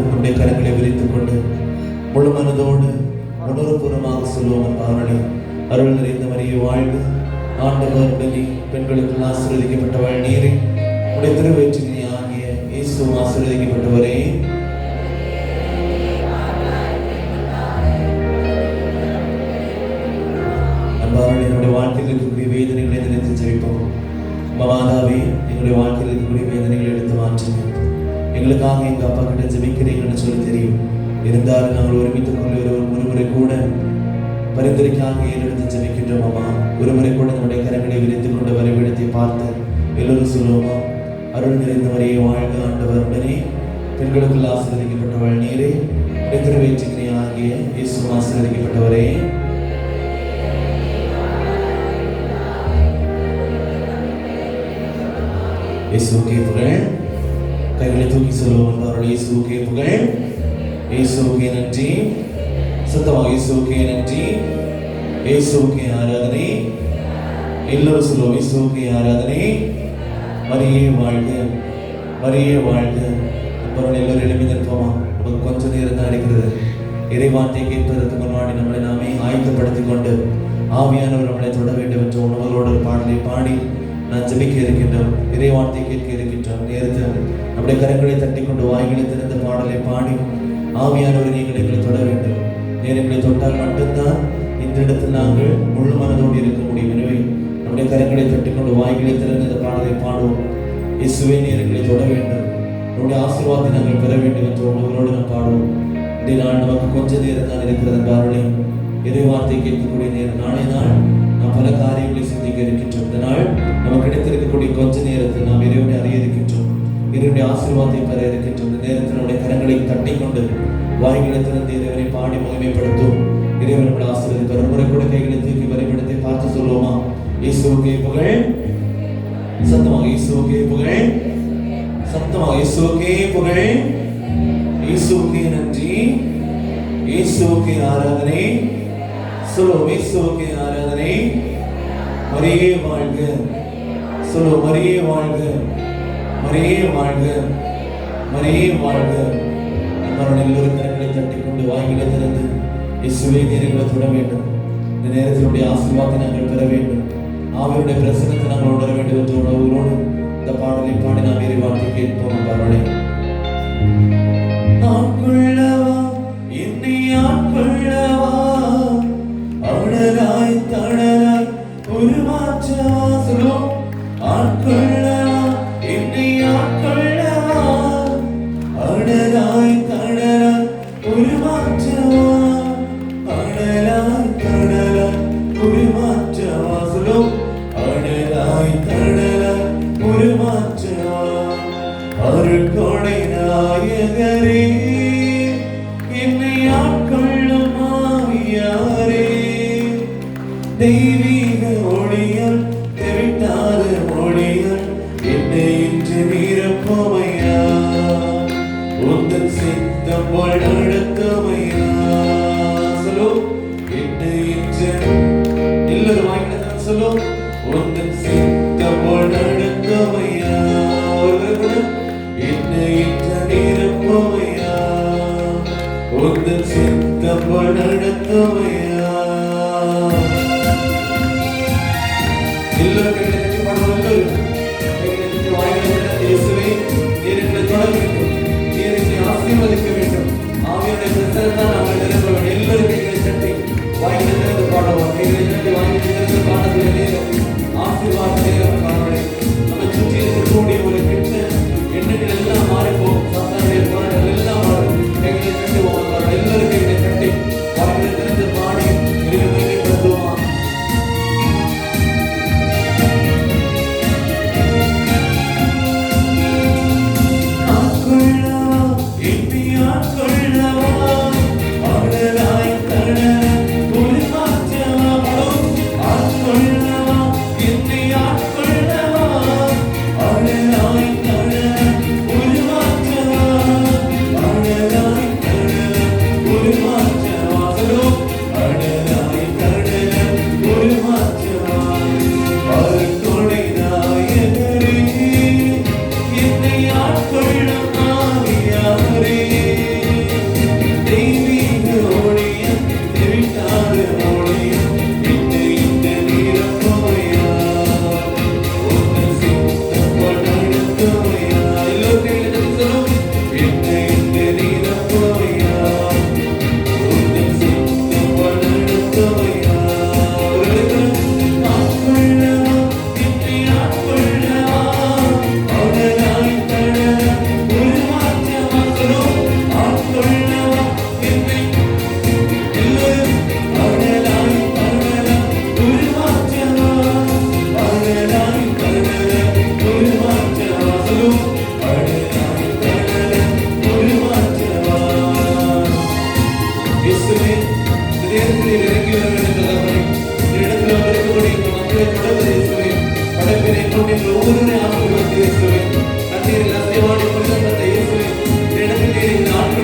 நம்முடைய கரங்களை விரித்துக் கொண்டு முழு மனதோடு உணர்வுபூர்வமாக சொல்லுவோம். பாருளை அருள் நிறைந்த மரியே வாழ்க, ஆண்டவர் உடனே பெண்களுக்கு ஆசீர்வதிக்கப்பட்டவள் நீரே, உடைய திருவயிற்றிலே ஆகிய இயேசு ஆசீர்வதிக்கப்பட்டவரே. அன்பாருளை நம்முடைய வாழ்க்கையில் இருக்கக்கூடிய வேதனைகளை நினைத்து ஜெபிப்போம். மாதாவே, எங்களுடைய வாழ்க்கையில் இருக்கக்கூடிய வேதனைகளை எடுத்து மாற்றுங்க. எங்களுக்காக எங்க அப்பா கிட்ட ஜெபிக்கிறீங்கன்னு சொல்லி தெரியும். இருந்தாலும் நாங்கள் ஒருமித்துக் கொண்டு ஒருமுறை கூட பரிந்துரைக்காக ஏறெடுத்து ஜெபிக்கின்றோம். அம்மா, ஒருமுறை கூட நம்முடைய கரங்களை விரித்துக் கொண்டு வரைபடத்தை பார்த்து எல்லோரும் சொல்லுவோமா? அருள் நிறைந்த மரியே வாழ்க, ஆண்டவர் உடனே பெண்களுக்குள் ஆசீர்வதிக்கப்பட்டவள் நீரே, திருவயிற்றிலே ஆகிய இயேசு ஆசீர்வதிக்கப்பட்டவரே. இயேசுவுக்கே புகழ். கைகளை தூக்கி சொல்லுவோம். இயேசுவுக்கே புகழ், இயேசுவுக்கே நன்றி. சத்தமாக இயேசுவுக்கே நன்றி, இயேசுவுக்கே ஆராதனை. எல்லோரும் சொல்லுவோம், இயேசுவுக்கே ஆராதனை. மரியே வாழ்க, மரியே வாழ்க. அப்புறம் எல்லோரும் எழுப்பி நிற்போமா? நமக்கு கொஞ்சம் நேரம் தான் இருக்கிறது. இறைவார்த்தை கேட்பதற்கு முன்னாடி நம்மளை நாமே ஆயத்தப்படுத்திக் கொண்டு ஆவியானவர் நம்மளை தொட வேண்டும் என்ற உணவரோடு ஒரு பாடலை பாடி நான் ஜெபிக்க இருக்கின்றோம். இறைவார்த்தை கேட்க இருக்கின்றோம். நேரத்தில் நம்முடைய கரங்களை தட்டி கொண்டு வாய்களை திறந்த பாடலை பாடி ஆவியானவர் நீங்கள் எங்களை தொட வேண்டும். நேரங்களை தொட்டால் மட்டும்தான் இந்த இடத்தில் நாங்கள் முழு மனதோடு இருக்க முடியும். எனவே நம்முடைய கரங்களை தட்டி கொண்டு வாய்களை திறந்த இந்த பாடலை பாடுவோம். இயேசுவே, நேரங்களை தொட வேண்டும், நம்முடைய ஆசீர்வாதத்தை நாங்கள் பெற வேண்டும் என்ற உணவரோடு நாம் பாடுவோம். இன்றைய நாள் நமக்கு கொஞ்ச நேரம் தான் இருக்கிறது. பாருளை இறைவார்த்தை கேட்கக்கூடிய நேரம். நாளை நாள் நாம் பல காரியங்களை சிந்திக்க இருக்கின்றோம். இந்த நாள் நமக்கு கிடைத்திருக்கக்கூடிய கொஞ்ச நேரத்தில் நாம் இறைவனை அறிய இருக்கின்றோம், இறைவனுடைய ஆசீர்வாதத்தை பெற இருக்கின்றோம். இந்த நேரத்தில் நம்முடைய கரங்களை தட்டி கொண்டு வாய்களை திறந்து இறைவனை பாடி மகிமைப்படுத்தும். இறைவன் நம்மளை ஆசீர்வதிப்பார். ஒரு முறை கூட கைகளை தூக்கி வரைபடத்தை பார்த்து சொல்லுவோமா? இயேசுவுக்கே புகழ். சத்தமாக இயேசுவுக்கே புகழ், சத்தமாக இயேசுவுக்கே புகழ், இயேசுவுக்கே நன்றி, இயேசுவுக்கே ஆராதனை. சொல்லுவோம், இயேசுவுக்கே ஆராதனை. மரியே வாழ்க. சொல்லுவோம், மரியே வாழ்க, மரியே வாழ்க, மரியே வாழ்க. நம்மளுடைய எல்லோரும் கரங்களை தட்டி கொண்டு வாய்களை திறந்து இயேசுவே, நேரங்களை தொட வேண்டும். இந்த நேரத்தினுடைய ஆசீர்வாதத்தை நாங்கள் பெற வேண்டும். ஆவியுடைய பிரசன்னத்தை நாங்கள் உணர வேண்டும் என்ற உணர்வோடு இந்த பாடலை பாடி நாம் இறைவார்த்தை கேட்போம். பாடலை ஆட்கொள்ளவா, என்னை ஆட்கொள்ளவா, அடலாய் தடலாய் உருமாற்றவா. சொல்லுவோம், ஆட்கொள்ளவா, என்னை ஆட்கொள்ளவா, அடலாய் தடலாய் உருமாற்றவா, அடலாய் தடலாய் உருமாற்றவா. சொல்லுவோம், அடலாய் தடலாய் உருமாற்றவா. அருட்கொடை நாயகரே, என்னை ஆட்கொள்ளும் ஆவியாரே, தெய்வீக ஒளியால் தெவிட்டாத மொழியால் என்னை இன்று நிரப்புமையா, உந்தன் சித்தம் போல் நடத்துமையா. சொல்லுவோம், என்னை இன்று எல்லோரும் வாங்கினதான் சொல்லுவோம், உந்தன் சித்தம் போல் நடத்துமையா. என்னை இன்று நிரப்புமையா, உந்தன் சித்தம் போல் நடத்துமையா. ஆசீர்வதிக்க வேண்டும். ஆவியுடைய பிரசன்னத்தால்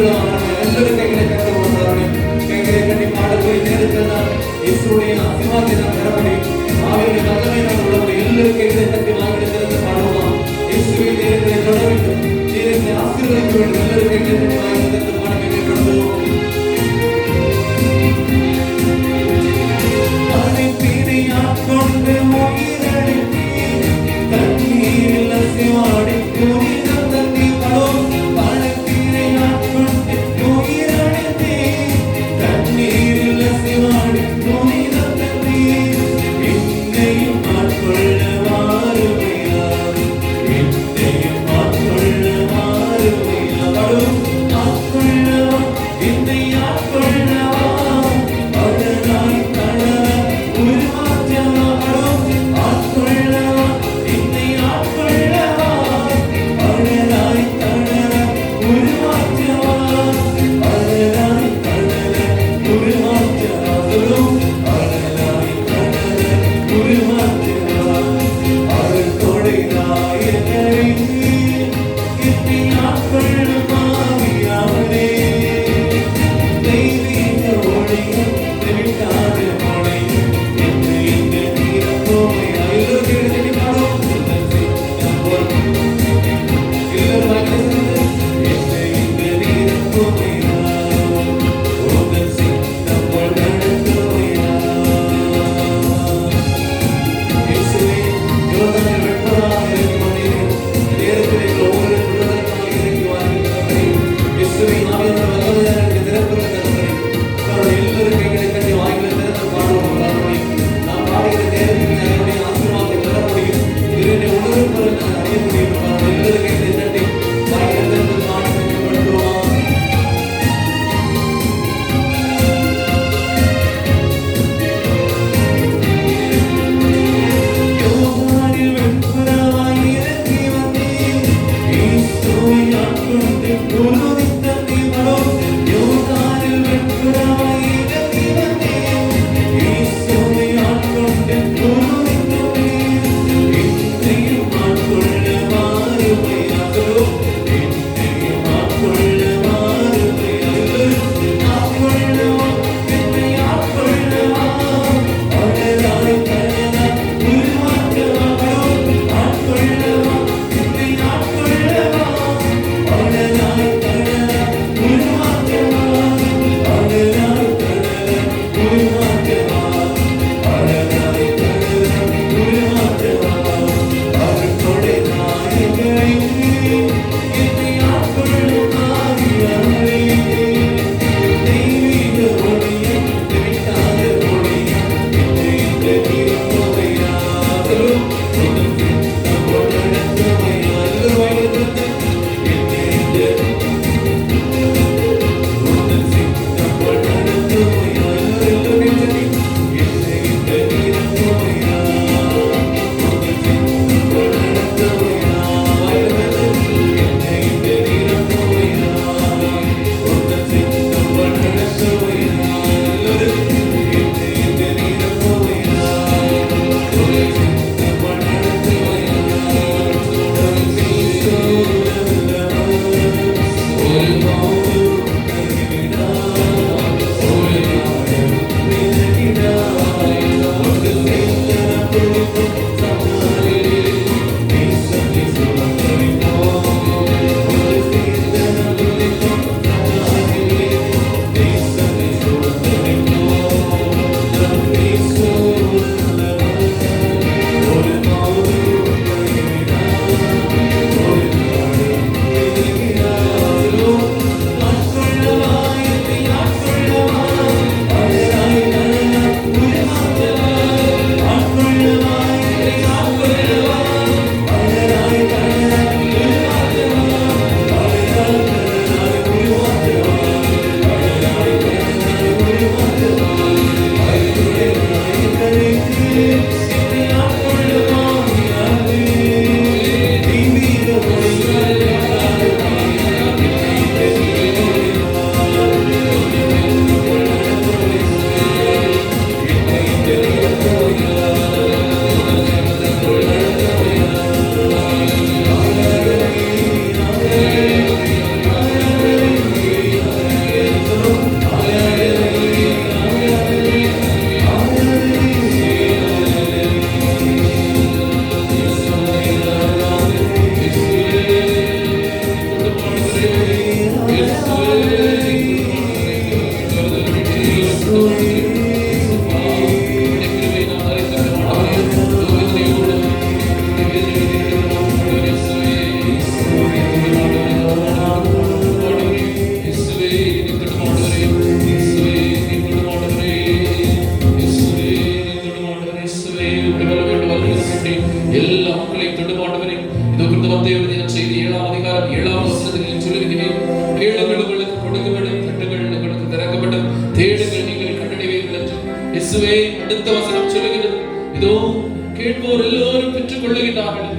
எல்லாரும் கைகளை கட்ட போகிறார்கள். கைகளை கட்டி பாடக்கூடிய நேரத்தில் தான் இயேசுடைய ஆசீர்வாதத்தை நாம் பெற முடியும். ஆவியுடைய வல்லமை நாம் உள்ளவர்கள் எல்லாரும் கைகளை கட்டி வாங்கிட்டு திறந்து பாடுவோம். இயேசுவை நேரங்களை தொட வேண்டும், நேரங்களை ஆசீர்வதிக்க வேண்டும். எல்லாரும் கைகளை கட்டி வாங்கிட்டு திறந்து பாட மேம்படுத்துவோம். அனைத்தினை ஆட்கொண்டு உயிரழைத்தே தண்ணீரில் அசைவாடி புனிதம் தந்தி படும். அனைத்தினை ஆட்கொண்டு உயிரழைத்தே தண்ணீரில் அசைவாடி புனிதம் தந்தி என்னையும் ஆட்கொள்ள மாறுமையா, என்னையும் ஆட்கொள்ள மாறுமையா படும். ஆட்கொள்ளவா என்னை ஆட்கொள்ளவா அழகாய் தளர உருமாற்றவா படும். ஆட்கொள்ளவா என்னை ஆட்கொள்ளவா அழகாய் தளர உருமாற்றவா அழகாய் தளர உருமாற்றவா சொல்லும். அழகாய் தளர உருமாற்றவா அருள் கொடை நாயகரே என்னை ஆட்கொள்ளும் ஆவியானவரே. தெய்வீக ஒளியும் தெவிட்டாத மழையும் என்று இந்த நீரப்போமை ஐரோக்கு எழுதி பாடும். எல்லாரும் வாய்க்கிறது என்று இந்த நீரப்போமையா உங்கள் சித்தம் போல் நடத்துமையா. இயேசுவே யோர்தானில் வெட்பராக இறங்கி வந்தீரே, நேரத்திலே ஒவ்வொரு விடுதலைக்காக இறங்கி வாருங்கள். இயேசுவே ஆவியானவர் வல்லமையாக எனக்கு திறப்புகள் தருகிறேன். எல்லாரும் கைகளை கட்டி வாய்களை திறந்து பாடுவோம். நாம் பாடுகிற நேரத்தில் என்னுடைய ஆசீர்வாதத்தை பெற முடியும். இதனை உணர்வு நான் அறிய முடியும். எல்லாரும் கைகளை தட்டி வாய்களை திறந்து பாட மேம்படுத்துவோம். தேடுங்கள் நீங்கள் கண்டடைவீர்கள் என்று இயேசுவே அடுத்த வசனம் சொல்லுகிறது. இதோ கேட்போர் எல்லோரும் பெற்றுக் கொள்ளுகிறார்கள்,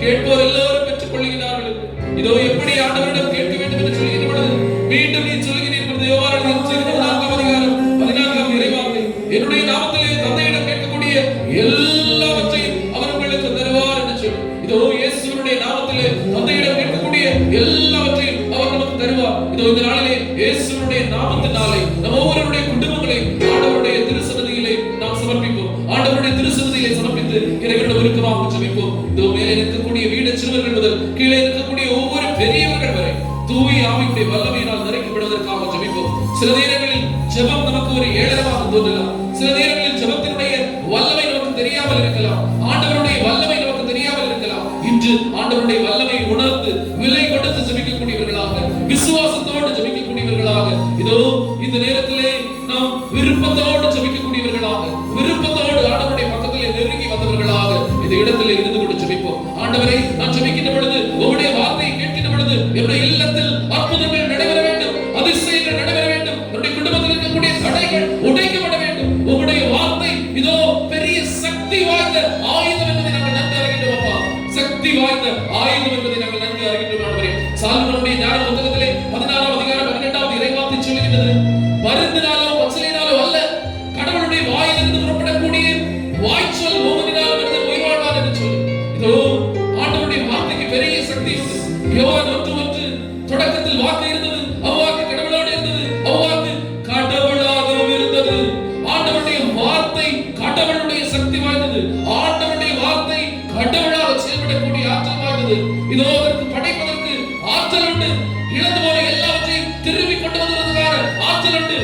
கேட்போர் எல்லோரும் பெற்றுக் கொள்ளுகிறார்கள். இதோ எப்படி ஆண்டவரிடம் கேட்க வேண்டும் என்று சொல்லுகிற பொழுது மீண்டும் நீ சொல்லுகிறீர்கள், யோவான் 4:14 இறைவார்த்தை, என்னுடைய நாமத்திலே தந்தையிடம் கேட்கக்கூடிய எல்லாவற்றையும் அவர் உங்களுக்கு தருவார் என்று சொல்லி, இதோ இயேசுவினுடைய நாமத்திலே தந்தையிடம் கேட்கக்கூடிய எல்லாவற்றையும் அவர் நமக்கு தருவார். இதோ இந்த நாளிலே இயேசுவினுடைய நாமத்தினாலே நம் ஒவ்வொருவருடைய குடும்பங்களை ஆண்டவருடைய திருசன்னதியிலே நாம் சமர்ப்பிப்போம். ஆண்டவருடைய திருசன்னதியிலே சமர்ப்பித்து இறைவனிடம் விருப்பமாக ஜெபிப்போம். இதோ மேலே இருக்கக்கூடிய வீடு சிறுவர்கள் முதல் கீழே இருக்கக்கூடிய ஒவ்வொரு பெரியவர்கள் வரை தூய ஆவியுடைய வல்லமையினால் நிறைக்கப்படுவதற்காக ஜெபிப்போம். சில நேரங்களில் ஜெபம் நமக்கு ஒரு ஏளனமாக தோன்றலாம். சில நேரங்களில் ஜெபத்தினுடைய வல்லமை நமக்கு தெரியாமல் இருக்கலாம். ஆண்டவருடைய வல்லமை நமக்கு தெரியாமல் இருக்கலாம். இன்று ஆண்டவருடைய வல்லமை உணர்ந்து விலை கொடுத்து ஜெபிக்கக்கூடியவர்களாக, விசுவாசத்தோடு ஜெபிக்கக்கூடியவர்களாக, இதோ இந்த நேரத்திலே நாம் விருப்பத்தோடு ஜெபிக்கக்கூடியவர்களாக, விருப்பத்தோடு ஆண்டவருடைய பக்கத்திலே நெருங்கி வந்தவர்களாக இந்த இடத்திலே இருந்து கொண்டு ஜெபிப்போம். ஆண்டவரை நான் ஜெபிக்கின்ற பொழுது, உம்முடைய வார்த்தையை கேட்கின்ற பொழுது என்னுடைய இல்லத்தில் அற்புதங்கள் நடைபெற வேண்டும், அதிசயங்கள் நடைபெற வேண்டும், என்னுடைய குடும்பத்தில் இருக்கக்கூடிய தடைகள் உடைக்கப்பட வேண்டும். உம்முடைய வார்த்தை இதோ பெரிய சக்தி வாய்ந்த ஆயுதம் என்பதை நாங்கள் நன்கு அறிகின்றோம் அப்பா. சக்தி வாய்ந்த ஆயுதம் என்பதை நாங்கள் நன்கு அறிகின்றோம் ஆண்டவரே. சாலமோனுடைய ஞான புத்தகத்திலே 16ஆம் அதிகாரம் 12வது இறைவார்த்தை சொல்லுகின்றது, மருந்தினாலோ பச்சிலையினாலோ அல்ல, கடவுளுடைய வாயிலிருந்து புறப்படக்கூடிய வாய்ச்சொல் ஓமனினால் மனிதன் உயிர் வாழ்வான் என்று சொல்லி, இதோ ஆண்டவருடைய வார்த்தைக்கு பெரிய சக்தி உண்டு. யோவான் 1:1 தொடக்கத்தில் வாக்கு இருந்தது, அவ்வாக்கு கடவுளோடு இருந்தது, அவ்வாக்கு கடவுளாகவும் இருந்தது. ஆண்டவருடைய வார்த்தை கடவுளுடைய சக்தி வாய்ந்தது. ஆண்டவருடைய வார்த்தை கடவுளாக செயல்படக்கூடிய ஆற்றல் வாய்ந்தது. இதோ அதற்கு படைப்பதற்கு ஆற்றல் உண்டு. இழந்து போன எல்லாவற்றையும் திரும்பி கொண்டு வருவதற்கான ஆற்றல் உண்டு.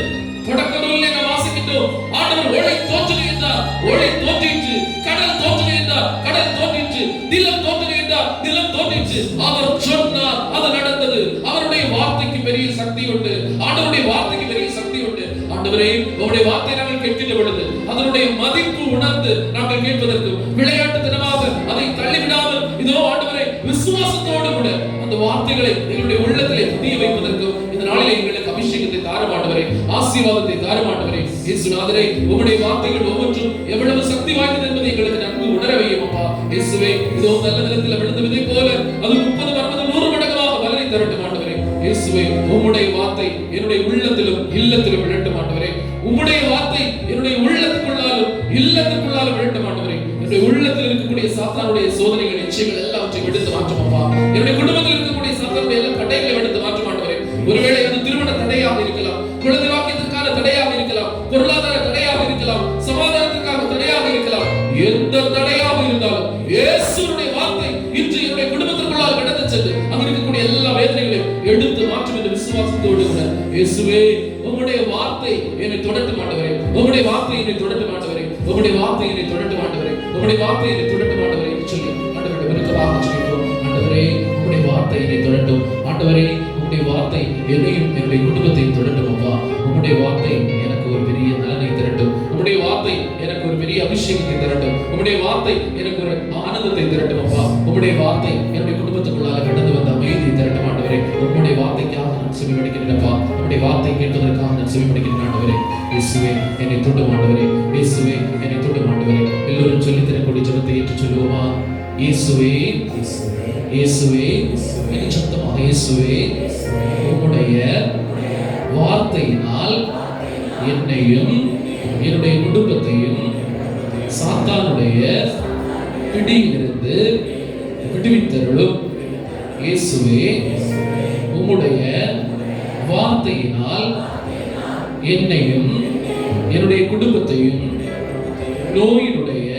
தொடக்க நூலிலே நாம் வாசிக்கின்றோம், ஆண்டவர் ஒளி தோன்றுகின்றார், ஒளி தோன்றிற்று. கடல் தோன்றுகின்றார், கடல் தோன்றிற்று. நிலம் தோன்றுகின்றார், நிலம் தோன்றிற்று. அவர் சொன்னார், அது நடந்தது. அவருடைய வார்த்தைக்கு பெரிய சக்தி உண்டு. ஆண்டவருடைய வார்த்தைக்கு பெரிய சக்தி உண்டு. ஆண்டவரே, உம்முடைய வார்த்தை நாங்கள் கேட்கின்ற பொழுது அதனுடைய மதிப்பு உணர்ந்து நாங்கள் கேட்பதற்கு, விளையாட்டுத்தனமாக அதை தள்ளிவிடாமல் இதோ ஆண்டவரே விசுவாசத்தோடு கூட அந்த வார்த்தைகளை எங்களுடைய உள்ளத்திலே பதிய வைப்பதற்கும் இந்த நாளிலே எங்களுக்கு அபிஷேகத்தை தாரும் ஆண்டவரே, ஆசீர்வாதத்தை தாரும் ஆண்டவரே. இயேசுநாதரே, உம்முடைய வார்த்தைகள் ஒவ்வொன்றும் எவ்வளவு சக்தி வாய்ந்தது என்பதை எங்களுக்கு நன்கு உணர வையும் அப்பா. இயேசுவே, இதோ நல்ல நிலத்தில் விழுந்த விதை போல அது 30, 40, 100 மடங்காக பலனை தரட்டும் ஆண்டவரே. இயேசுவே, உம்முடைய வார்த்தை என்னுடைய உள்ளத்திலும் இல்லத்திலும் விழட்டும் ஆண்டவரே. உம்முடைய வார்த்தை என்னுடைய உள்ளத்துக்குள்ளாலும் இல்லத்துக்குள்ளாலும் விழட்டும் ஆண்டவரே. என்னுடைய உள்ளத்தில் இருக்கக்கூடிய சாத்தானுடைய சோதனைகள், நிச்சயங்கள் எல்லாவற்றையும் எடுத்து மாற்றும் அப்பா. என்னுடைய குடும்பத்தில் இருக்கக்கூடிய சாத்தானுடைய எல்லா தடைகளை எடுத்து மாற்றும் ஆண்டவரே. ஒருவேளை அது திருமண தடையாக இருக்கலாம், குழந்தை வாக்கியத்திற்கான தடையாக இருக்கலாம், பொருளாதார தடையாக இருக்கலாம், சமாதானத்திற்காக தடையாக இருக்கலாம். எந்த தடையாக இருந்தாலும் இயேசுவுடைய வார்த்தை இன்று என்னுடைய குடும்பத்திற்குள்ளால் கடந்து சென்று அங்கு இருக்கக்கூடிய எல்லா வேதனைகளையும் எடுத்து மாற்றும் என்று விசுவாசத்தோடு கூட, இயேசுவே, உம்முடைய வார்த்தை என்னை தொடட்டு ஆண்டவரே, உம்முடைய வார்த்தை என்னை தொடட்டு ஆண்டவரே, உம்முடைய வார்த்தை என்னை தொடட்டு ஆண்டவரே, உம்முடைய வார்த்தை என்னை தொடட்டு ஆண்டவரே என்று சொல்லி ஆண்டவருடைய விருக்கமாக சொல்லிட்டோம். ஆண்டவரே, உம்முடைய வார்த்தை என்னை தொடட்டும் ஆண்டவரே. உம்முடைய வார்த்தை என்னையும் என்னுடைய குடும்பத்தையும் தொடட்டும் அப்பா. உம்முடைய வார்த்தை எனக்கு ஒரு பெரிய நலனை திரட்டும். உம்முடைய வார்த்தை எனக்கு ஒரு பெரிய அபிஷேகத்தை திரட்டும். உம்முடைய வார்த்தை எனக்கு ஒரு ஆனந்தத்தை திரட்டும் அப்பா. உம்முடைய வார்த்தை என்னுடைய குடும்பத்துக்குள்ளாக கடந்து வந்த அமைதியை திரட்டும் ஆண்டவரே. உம்முடைய வார்த்தைக்காக நான் செவிமடுக்கிறேன்ப்பா. உம்முடைய வார்த்தை கேட்பதற்காக நான் செவிமடுக்கிறேன் ஆண்டவரே. இயேசுவே, என்னை தொடும் ஆண்டவரே. இயேசுவே, என்னை தொடும் ஆண்டவரே. எல்லோரும் சொல்லி தரக்கூடிய ஜெபத்தை ஏற்று சொல்லுவோமா? இயேசுவே, இயேசுவே, மிக சத்தமாக இயேசுவே, உம்முடைய வார்த்தையினால் என்னையும் என்னுடைய குடும்பத்தையும் சாத்தானுடைய பிடியிலிருந்து விடுவித்தருளும். இயேசுவே, உம்முடைய வார்த்தையினால் என்னையும் என்னுடைய குடும்பத்தையும் நோயினுடைய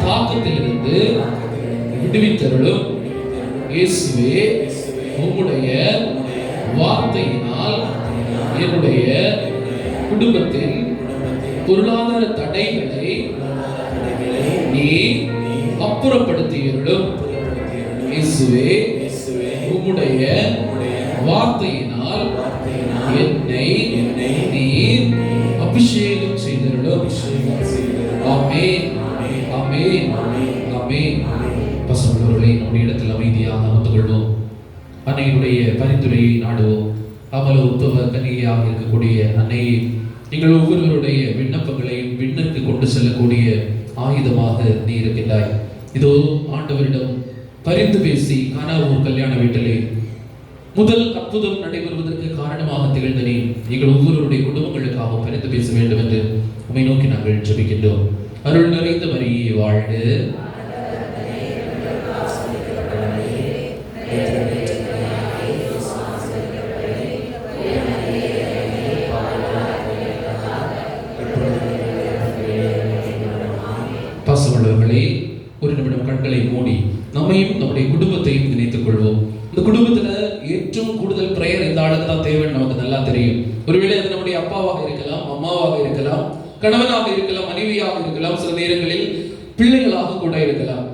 தாக்கத்திலிருந்து விடுவித்தருளும். இயேசுவே, உம்முடைய வார்த்தையினால் என்னுடைய குடும்பத்தின் பொருளாதார தடைகளை நீ அப்புறப்படுத்தியருளும். இயேசுவே, உம்முடைய வார்த்தையினால் என்னை நீர் அபிஷேகம் செய்தருளும். ஆமென், ஆமென், ஆமென். பசும்பொருளை நம்முடைய இடத்தில் அமைதியாக அமர்ந்து கொள்வோம். அன்னையினுடைய பரிந்துரையை நாடுவோம். அமல உத்தவ கன்னிகையாக இருக்கக்கூடிய அன்னையை நீங்கள் ஒவ்வொருவருடைய விண்ணப்பங்களையும் விண்ணுக்கு கொண்டு செல்லக்கூடிய ஆயுதமாக நீ இருக்கின்றாய். இதோ ஆண்டவரிடம் பரிந்து பேசி கானாவூர் கல்யாண வீட்டிலே முதல் அற்புதம் நடைபெறுவதற்கு காரணமாக திகழ்ந்த நீ எங்கள் ஒவ்வொருவருடைய குடும்பங்களுக்காக பரிந்து பேச வேண்டும் என்று உம்மை நோக்கி நாங்கள் ஜெபிக்கின்றோம். அருள் நிறைந்த மரியே வாழ்க. பாசமுள்ளவர்களே, ஒரு நிமிடம் கண்களை மூடி நம்மையும் நம்முடைய குடும்பத்தையும் நினைத்துக் கொள்வோம். இந்த குடும்பத்துல ഏറ്റവും കൂടുതൽ பிரேயர் இந்த ஆளுக்கு தான் தேவைன்னு நமக்கு நல்லா தெரியும். ஒருவேளை அது நம்முடைய அப்பாவாக இருக்கலாம், அம்மாவாக இருக்கலாம், கணவனாக இருக்கலாம், மனைவியாக இருக்கலாம், சில நேரங்களில் பிள்ளைகளாக கூட இருக்கலாம்.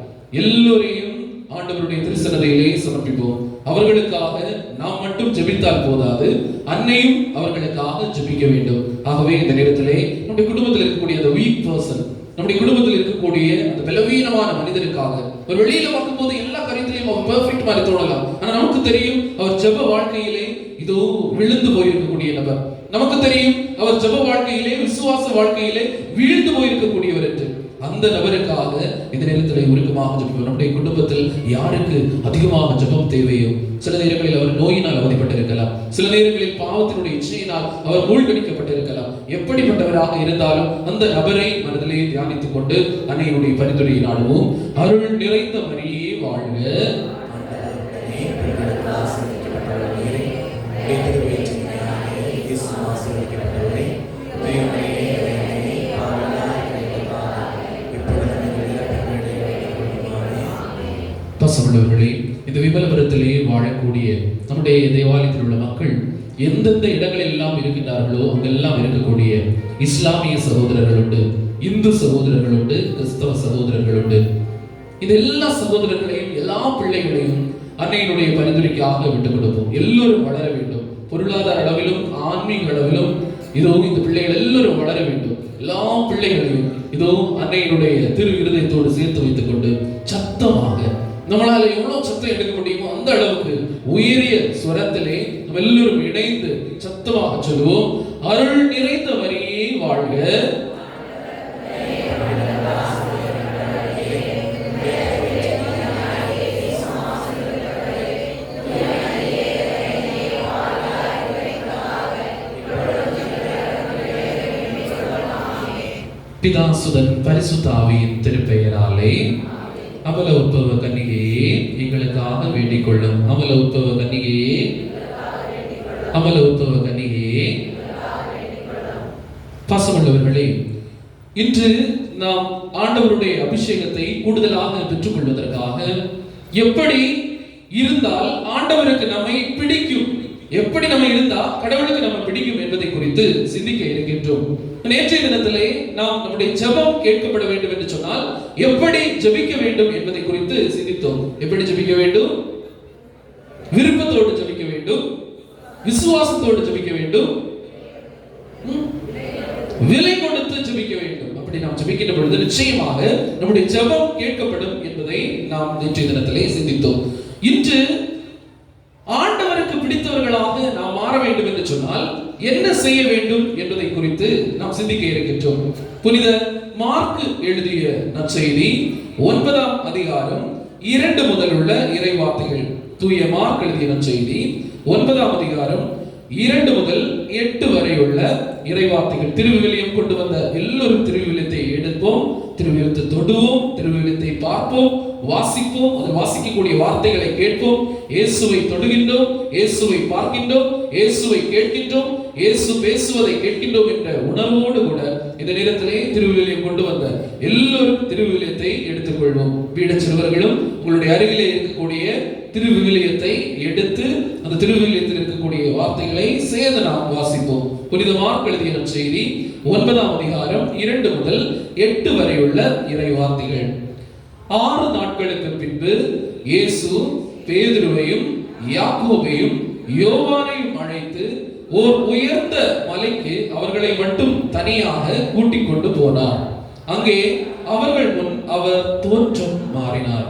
எல்லோரையும் ஆண்டவருடைய திருச்சன்னதியிலே சமர்ப்பிப்போம். அவர்களுக்காக நாம் மட்டும் ஜெபித்தால் போதாது, அன்னையும் அவர்களுக்காக ஜெபிக்க வேண்டும். ஆகவே இந்த நேரத்திலே நம்முடைய குடும்பத்தில் இருக்கக்கூடிய அந்த வீக் பர்சன், நம்முடைய குடும்பத்தில் இருக்கக்கூடிய அந்த பலவீனமான மனிதனுக்காக, ஒரு வெளியில பார்க்கும்போது எல்லா காரியத்திலையும் அவர் பெர்ஃபெக்ட் மாதிரி தோணலாம். ஆனா நமக்கு தெரியும் அவர் ஜெப வாழ்க்கையிலே இதோ விழுந்து போயிருக்கக்கூடிய நபர். நமக்கு தெரியும் அவர் ஜெப வாழ்க்கையிலே, விசுவாச வாழ்க்கையிலே வீழ்ந்து போயிருக்கக்கூடியவர் என்று. அந்த நபருக்காக இந்த நேரத்தில் உருக்கமாக ஜெபிப்போம். நம்முடைய குடும்பத்தில் யாருக்கு அதிகமாக ஜெபம் தேவையோ, சில நேரங்களில் அவர் நோயினால் அவதிப்பட்டிருக்கலாம், சில நேரங்களில் பாவத்தினுடைய இச்சையினால் அவர் மூழ்கடிக்கப்பட்டிருக்கலாம். எப்படிப்பட்டவராக இருந்தாலும் அந்த நபரை மனதிலே தியானித்துக் கொண்டு அன்னையினுடைய பரிந்துரையை நாடுவோம். அருள் நிறைந்த மரியே வாழ்க. பசமுள்ளவர்களே, இந்த விமலபுரத்திலே வாழக்கூடிய நம்முடைய தேவாலயத்தில் உள்ள மக்கள் எந்தெந்த இடங்களில் எல்லாம் இருக்கின்றார்களோ அங்கெல்லாம் இருக்கக்கூடிய இஸ்லாமிய சகோதரர்கள் உண்டு, இந்து சகோதரர்கள் உண்டு, கிறிஸ்தவ சகோதரர்கள் உண்டு. இது எல்லா சகோதரர்களையும் எல்லா பிள்ளைகளையும் அன்னையினுடைய பரிந்துரைக்காக விட்டுக் கொடுப்போம். எல்லோரும் வளர வேண்டும். பொருளாதார அளவிலும் ஆன்மீக அளவிலும் இதோ இந்த பிள்ளைகள் எல்லோரும் வளர வேண்டும். எல்லா பிள்ளைகளையும் இதோ அன்னையினுடைய திரு இருதயத்தோடு சேர்த்து வைத்துக் கொண்டு சத்தமாக, நம்மளால எவ்வளவு சத்தம் எடுக்க முடியுமோ அந்த அளவுக்கு உயரிய ஸ்வரத்திலே நம்ம எல்லோரும் இணைந்து சத்தமாக சொல்லுவோம். அருள் நிறைந்த மரியே வாழ்க. பிதா சுதன் பரிசுத்த ஆவியின் திருப்பெயராலே. அமல உற்பவ கன்னிகையே எங்களுக்காக வேண்டிக் கொள்ளும். அமல உற்பவ கன்னிகையே, அமல உற்பவ கன்னிகையே. பாசமுள்ளவர்களே, இன்று நாம் ஆண்டவருடைய அபிஷேகத்தை கூடுதலாக பெற்றுக் கொள்வதற்காக எப்படி இருந்தால் ஆண்டவருக்கு நம்மை பிடிக்கும், எப்படி நம்ம இருந்தா கடவுளுக்கு நம்ம பிடிக்கும் என்பதை குறித்து சிந்திக்க இருக்கின்றோம். நேற்றைய தினத்திலே நாம் நம்முடைய ஜெபம் கேட்கப்பட வேண்டும் என்று சொன்னால் எப்படி ஜெபிக்க வேண்டும் என்பதை குறித்து சிந்தித்தோம். எப்படி ஜெபிக்க வேண்டும்? விருப்பத்தோடு ஜெபிக்க வேண்டும், விசுவாசத்தோடு ஜெபிக்க வேண்டும், விலை கொடுத்து ஜெபிக்க வேண்டும். அப்படி நாம் ஜெபிக்கின்ற பொழுது நிச்சயமாக நம்முடைய ஜெபம் கேட்கப்படும் என்பதை நாம் நேற்றைய தினத்திலே சிந்தித்தோம். இன்று ஆண்டவருக்கு பிடித்தவர்களாக நாம் மாற வேண்டும் என்று சொன்னால் என்ன செய்ய வேண்டும் என்பதை குறித்து நாம் சிந்திக்க இருக்கின்றோம். புனித மார்க்கு எழுதிய நற்செய்தி 9ஆம் அதிகாரம் 2 முதல் உள்ள இறைவார்த்தைகள். தூய மார்க் எழுதிய நற்செய்தி 9ஆம் அதிகாரம் 2 முதல் 8 வரை உள்ள இறைவார்த்தைகள். திருவிவிலியம் கொண்டு வந்த எல்லோரும் திருவிவிலியத்தை எடுப்போம், திருவிவிலியத்தை தொடுவோம், திருவிவிலியத்தை பார்ப்போம், வாசிப்போம், அதில் வாசிக்கக்கூடிய வார்த்தைகளை கேட்போம். இயேசுவை தொடுகின்றோம், இயேசுவை பார்க்கின்றோம், இயேசுவை கேட்கின்றோம், இயேசு பேசுவதை கேட்கின்றோம் என்ற உணர்வோடு கூட இந்த நேரத்திலே திருவிவிலியம் கொண்டு வந்த எல்லோரும் திருவிவிலியத்தை எடுத்துக்கொள்வோம். பீட சிறுவர்களும் உங்களுடைய அருகிலே இருக்கக்கூடிய திருவிவிலியத்தை எடுத்து அந்த திருவிவிலியத்தில் இருக்கக்கூடிய வார்த்தைகளை சேர்ந்து நாம் வாசிப்போம். புனித மார்க் எழுதிய நற்செய்தி 9ஆம் அதிகாரம் 2 முதல் 8 வரை உள்ள இறை வார்த்தைகள். 6 நாட்களுக்கு பின்பு இயேசு பேதுருவையும் யாக்கோபையும் யோவானையும் அழைத்து ஓர் உயர்ந்த மலைக்கு அவர்களை மட்டும் தனியாக கூட்டிக் கொண்டு போனார். அங்கே அவர்கள் முன் அவர் தோற்றம் மாறினார்.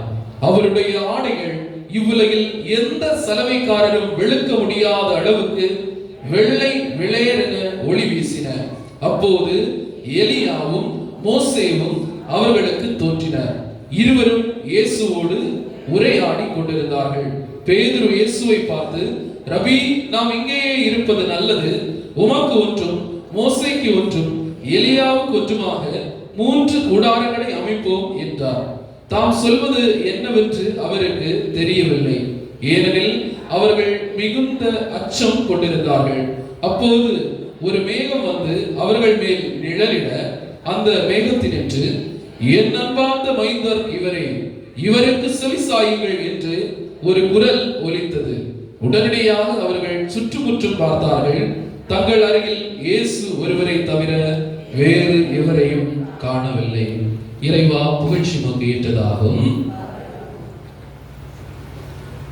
அவருடைய ஆடைகள் இவ்வுலகில் எந்த சலவைக்காரரும் வெளுக்க முடியாத அளவுக்கு வெள்ளை விளையரென ஒளி வீசின. அப்போது எலியாவும் மோசேவும் அவர்களுக்கு தோன்றினர். இருவரும் இயேசுவோடு உரையாடி கொண்டிருந்தார்கள். பேதுரு இயேசுவை பார்த்து, ரபி, நாம் இங்கேயே இருப்பது நல்லது. உமக்கு ஒன்றும் மோசேக்கு ஒன்றும் எலியாவுக்கு ஒன்றுமாக 3 கூடாரங்களை அமைப்போம் என்றார். தாம் சொல்வது என்னவென்று அவருக்கு தெரியவில்லை, ஏனெனில் அவர்கள் மிகுந்த அச்சம் கொண்டிருந்தார்கள். அப்போது ஒரு மேகம் வந்து அவர்கள் மேல் நிழலிட, அந்த மேகத்தினின்று, என் அன்பார்ந்த மைந்தர் இவரே, இவருக்கு செவிசாயுங்கள் என்று ஒரு குரல் ஒலித்தது. உடனடியாக அவர்கள் சுற்றுமுற்றும் பார்த்தார்கள். தங்கள் அருகில் இயேசு ஒருவரை தவிர வேறு எவரையும் காணவில்லை. இறைவா, புகழ்ச்சி உமக்கு ஏற்றதாகும்.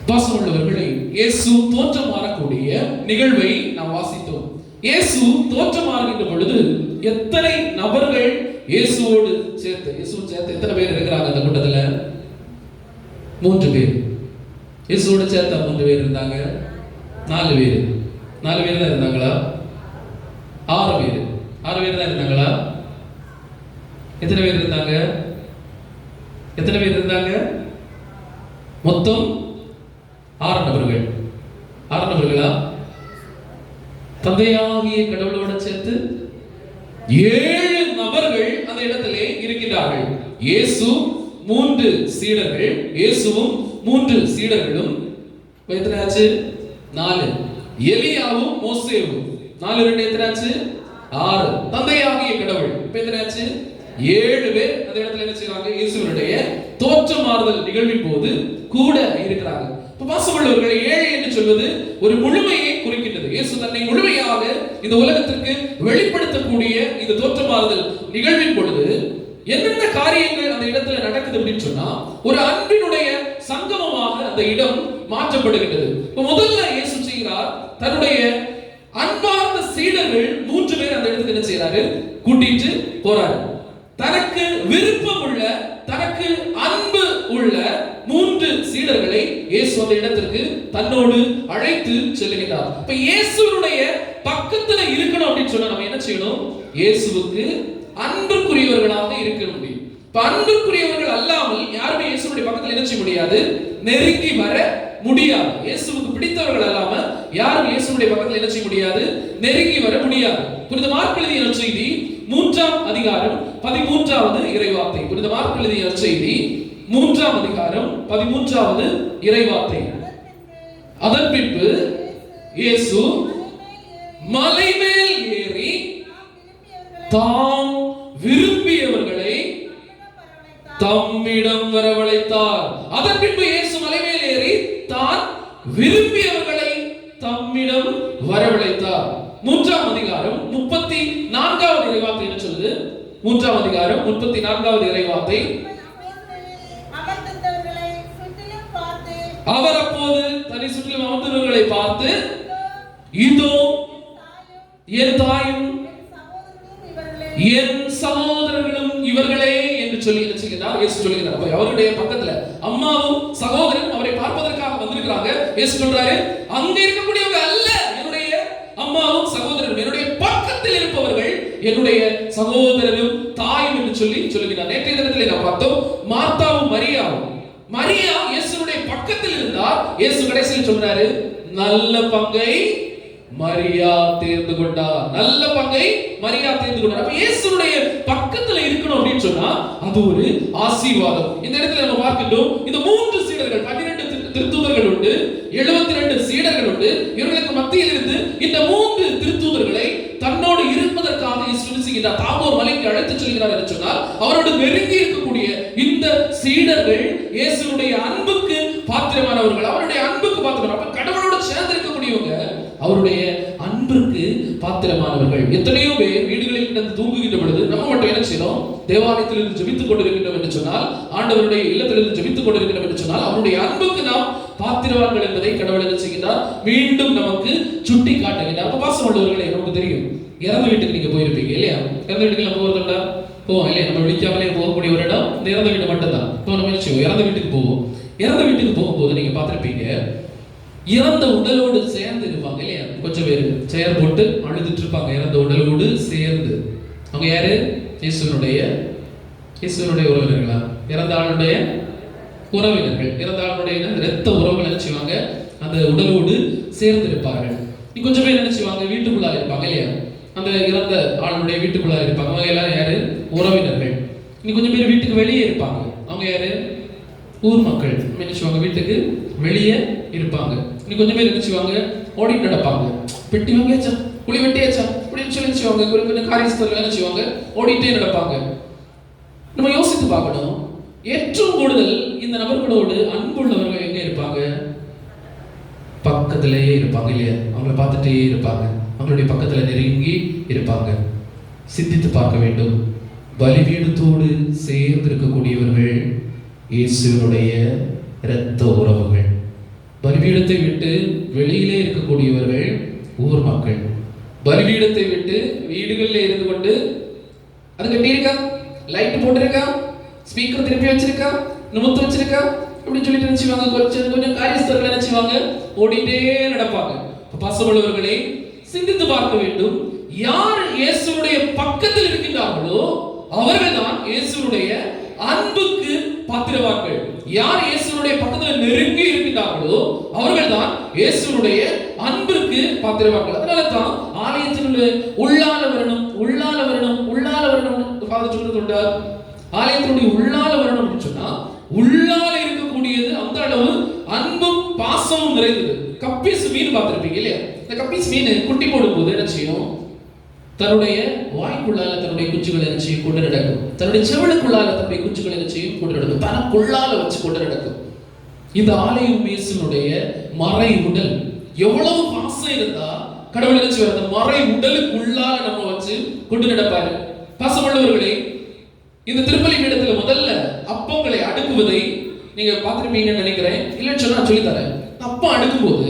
பாசமுள்ளவர்களை, இயேசு தோற்றம் மாறக்கூடிய நிகழ்வை நாம் வாசித்தோம். இயேசு தோற்றம் மாறுகின்ற பொழுது எத்தனை நபர்கள் இயேசுவோடு சேர்த்து எத்தனை பேர் இருக்கிறாங்க அந்த கூட்டத்துல? 3 பேர். இயேசுவோடு சேர்த்த 3 பேர் இருந்தாங்க. 4 பேர். 4 பேர் தான் இருந்தாங்களா? 6 பேர். 6 பேர் தான் இருந்தாங்களா? எத்தனை பேர் இருந்தாங்க? எத்தனை பேர் இருந்தாங்க? மொத்தம் 6 நபர்கள். 6 நபர்களா? தந்தையாகிய கடவுளோட சேர்த்து 7 நபர்கள் அந்த இடத்திலே இருக்கிறார்கள். இயேசு, 3 சீடர்கள், இயேசுவும் 3 சீடர்களும். எத்தனை ஆச்சு? 4. எலியாவும் மோசேவும் 4 2 எத்தனை ஆச்சு? 6. தந்தையாகிய கடவுள் எத்தனை ஆச்சு? 7 பேர் அந்த இடத்துல என்ன செய்றாங்க? இயேசுவினுடைய தோற்ற மாறுதல் நிகழ்வின் போது கூட இருக்கிறாங்க. பாசமுள்ளவர்களை, 7 என்று சொல்வது ஒரு முழுமையை குறிக்கின்றது. இயேசு தன்னை முழுமையாக இந்த உலகத்திற்கு வெளிப்படுத்தக்கூடிய இந்த தோற்ற மாறுதல் நிகழ்வின் பொழுது என்னென்ன காரியங்கள் அந்த இடத்துல நடக்குது அப்படின்னு சொன்னா, ஒரு அன்பினுடைய சங்கமமாக அந்த இடம் மாற்றப்படுகிறது. முதல்ல இயேசு செய்கிறார், தன்னுடைய அன்பார்ந்த சீடர்கள் 3 பேர் அந்த இடத்துக்கு என்ன செய்யறாரு? கூட்டிட்டு போறாரு. தனக்கு விருப்பம் உள்ள, தனக்கு அன்பு உள்ள 3 சீடர்களை இயேசு அந்த இடத்திற்கு தன்னோடு அழைத்து செல்கிறார். இப்ப இயேசுவுடைய பக்கத்துல இருக்கணும் அப்படின்னு சொன்னா நம்ம என்ன செய்யணும்? இயேசுவுக்கு அன்புக்குரியவர்களாக இருக்க முடியும். இப்ப அன்புக்குரியவர்கள் அல்லாமல் யாருமே இயேசுவுடைய பக்கத்துல என்ன செய்ய முடியாது? நெருங்கி வர முடியாது. இயேசுவுக்கு பிடித்தவர்கள் அல்லாம யாரும் இயேசுவுடைய பக்கத்துல என்ன செய்ய முடியாது? நெருங்கி வர முடியாது. புனித மார்க் எழுதிய நற்செய்தி 3ஆம் அதிகாரம் 13வது இறைவார்த்தை. புனித மார்க் எழுதிய நற்செய்தி 3ஆம் அதிகாரம் 13வது இறைவார்த்தை. அதன் பின்பு இயேசு மலை மேல் ஏறி தாம் விரும்பியவர்களை தம்மிடம் வரவழைத்தார். அதன் பின்பு இயேசு மலை மேல் ஏறி தான் விரும்பியவர்களை தம்மிடம் வரவழைத்தார். 3ஆம் அதிகாரம் 34வது இறைவார்த்தை என்ன சொல்லுது? 3ஆம் அதிகாரம் 34வது இறைவார்த்தை. அவர் அப்போது தன்னை சுற்றிலும் அமர்ந்தவர்களை பார்த்து, இதோ என் தாயும் என் சகோதரர்களும் இவர்களே என்று சொல்லி நினைச்சுக்கிறார். இயேசு சொல்லுகிறார். அவருடைய பக்கத்துல அம்மாவும் சகோதரனும் அவரை பார்ப்பதற்காக வந்திருக்கிறாங்க. இயேசு சொல்றாரு, அங்க இருக்கக்கூடியவங்க அல்ல என்னுடைய அம்மாவும் சகோதரனும், என்னுடைய பக்கத்தில் இருப்பவர்கள் என்னுடைய சகோதரனும் தாயும் என்று சொல்லி சொல்லுகிறார். நேற்றைய தினத்திலே நாம் பார்த்தோம், மார்த்தாவும் மரியாவும். மரியா இயேசுவுடைய பக்கத்தில் இருந்தார். இயேசு கடைசியில் சொல்றாரு, நல்ல பங்கை மரியா தேர்ந்து கொண்டார். நல்ல பங்கை மரியா தேர்ந்து கொண்டார். அப்ப இயேசுவுடைய பக்கத்துல இருக்கணும் அப்படின்னு சொன்னா அது ஒரு ஆசீர்வாதம். இந்த இடத்துல நம்ம பார்க்கின்றோம், இந்த 3 சீடர்கள், 12 திருத்தூதர்கள் உண்டு, 72 சீடர்கள் உண்டு. இவர்களுக்கு மத்தியில் இருந்து இந்த 3 திருத்தூதர்களை தன்னோடு இருப்பதற்காக இயேசு தாபோர் மலைக்கு அழைத்து செல்கிறார் என்று சொன்னால், அவரோடு நெருங்கி இருக்கக்கூடிய இந்த சீடர்கள் இயேசுவுடைய அன்புக்கு பாத்திரமானவர்கள், அவருடைய அன்புக்கு பாத்திரமானவர்கள். கடவுளோடு சேர்ந்து இருக்கக்கூடியவங்க அவருடைய அன்பிற்கு பாத்திரமானவர்கள். எத்தனையோ பேர் வீடுகளில் கிடந்து தூங்குகின்ற பொழுது நம்ம மட்டும் என்ன செய்யணும்? தேவாலயத்திலிருந்து ஜெபித்துக் கொண்டிருக்கின்றோம் என்று சொன்னால், ஆண்டவருடைய இல்லத்திலிருந்து ஜெபித்துக் கொண்டிருக்கின்றோம் என்று சொன்னால், அவருடைய அன்புக்கு நாம் பாத்திரவான்கள் என்பதை கடவுள் என்ன செய்கிறார்? மீண்டும் நமக்கு சுட்டி காட்டுகிறார். அப்ப பாசம் உள்ளவர்களே, நமக்கு தெரியும், இறந்த வீட்டுக்கு நீங்க போயிருப்பீங்க இல்லையா? இறந்த வீட்டுக்கு நம்ம போறதுண்டா? போவோம் இல்லையா? நம்ம விழிக்காமலே போகக்கூடிய ஒரு இடம் இந்த இறந்த வீடு மட்டும்தான். இப்போ நம்ம என்ன செய்வோம்? இறந்த வீட்டுக்கு போவோம். இறந்த வீட்டுக்கு போகும்போது நீங்க பார்த்திருப்பீங்க, இறந்த உடலோடு சேர்ந்து இருப்பாங்க இல்லையா? கொஞ்சம் பேர் சேர் போட்டு அழுதுட்டு இருப்பாங்க இறந்த உடலோடு சேர்ந்து. அவங்க யாரு? இயேசுவினுடைய உறவினர்களா? இறந்த ஆளுடைய உறவினர்கள். இறந்த ஆளுடைய இரத்த உறவுகள் நினைச்சுவாங்க அந்த உடலோடு சேர்ந்து இருப்பார்கள். கொஞ்சம் பேர் நினைச்சுவாங்க வீட்டுக்குள்ளார இருப்பாங்க இல்லையா? அந்த இறந்த ஆளுடைய வீட்டுக்குள்ளார இருப்பாங்க. அவங்க எல்லாரும் யாரு? உறவினர்கள். கொஞ்சம் பேர் வீட்டுக்கு வெளியே இருப்பாங்க. அவங்க யாரு? ஊர் மக்கள். நினைச்சுவாங்க வீட்டுக்கு வெளியே இருப்பாங்க. கொஞ்சம் பேர் நினைச்சுவாங்க ஓடிட்டு நடப்பாங்க. பெட்டி வாங்கியாச்சா, குழி வெட்டியாச்சா அப்படின்னு சொல்லி நினைச்சுவாங்க. கொஞ்சம் காரியஸ்தர்கள் நினைச்சுவாங்க ஓடிட்டே நடப்பாங்க. நம்ம யோசித்து பார்க்கணும், ஏற்றும் கூடுதல் இந்த நபர்களோடு அன்புள்ளவர்கள் எங்க இருப்பாங்க? பக்கத்திலேயே இருப்பாங்க இல்லையா? அவங்களை பார்த்துட்டே இருப்பாங்க, அவங்களுடைய பக்கத்துல நெருங்கி இருப்பாங்க. சிந்தித்து பார்க்க வேண்டும். பலிபீடத்தோடு சேர்ந்து இருக்கக்கூடியவர்கள் இயேசுவினுடைய இரத்த உறவுகள். பலிபீடத்தை விட்டு வெளியிலே இருக்கக்கூடியவர்கள் ஊர் மக்கள். பலிபீடத்தை விட்டு வீடுகளில் இருந்து கொண்டு அது கட்டியிருக்கா, லைட் போட்டிருக்கா, ஸ்பீக்கர் திருப்பி வச்சிருக்கா, நிமித்து வச்சிருக்கா அப்படின்னு சொல்லிட்டு நினைச்சுவாங்க. கொஞ்சம் காரியஸ்தர்கள் நினைச்சுவாங்க ஓடிட்டே நடப்பாங்க. பாசமுள்ளவர்களை சிந்தித்து பார்க்க வேண்டும். யார் இயேசுவுடைய பக்கத்தில் இருக்கின்றார்களோ அவர்கள் தான் இயேசுவுடைய அன்புக்கு பாத்திரவான்கள். யார் இயேசுவுடைய பக்கத்தில் நெருங்கி இருக்கின்றார்களோ அவர்கள் தான் இயேசுவுடைய அன்பிற்கு பாத்திரவான்கள். அதனால தான் ஆலயத்தினுடைய உள்ளால வரணும் ஃபாதர் சொல்றது. ஆலயத்தினுடைய உள்ளால வரணும் அப்படின்னு சொன்னா உள்ளால இருக்கக்கூடியது அந்த அளவு அன்பும் பாசமும் நிறைந்தது. கப்பீஸ் மீன் பார்த்திருப்பீங்க இல்லையா? இந்த கப்பீஸ் மீன் குட்டி போடும் போது என்ன செய்யும்? தன்னுடைய வாய்க்குள்ளால தன்னுடைய குஞ்சுகளை என்ன செய்யும்? கொண்டு நடக்கும். தன்னுடைய செவலுக்குள்ளால தன்னுடைய குஞ்சுகளை என்ன செய்யும்? கொண்டு நடக்கும். தனக்குள்ளால வச்சு கொண்டு நடக்கும். இந்த ஆலயம் இயேசுனுடைய மறை உடல். எவ்வளவு பாசம் இருந்தா கடவுள் என்ன செய்வார்? அந்த மறை உடலுக்குள்ளால நம்ம வச்சு கொண்டு நடப்பாரு. பாசமுள்ளவர்களே, இந்த திருப்பலி பீடத்துல முதல்ல அப்பங்களை அடுக்குவதை நீங்க பார்த்திருப்பீங்கன்னு நினைக்கிறேன். இல்லைன்னு சொன்னா சொல்லி தரேன். அப்பம் அடுக்கும் போது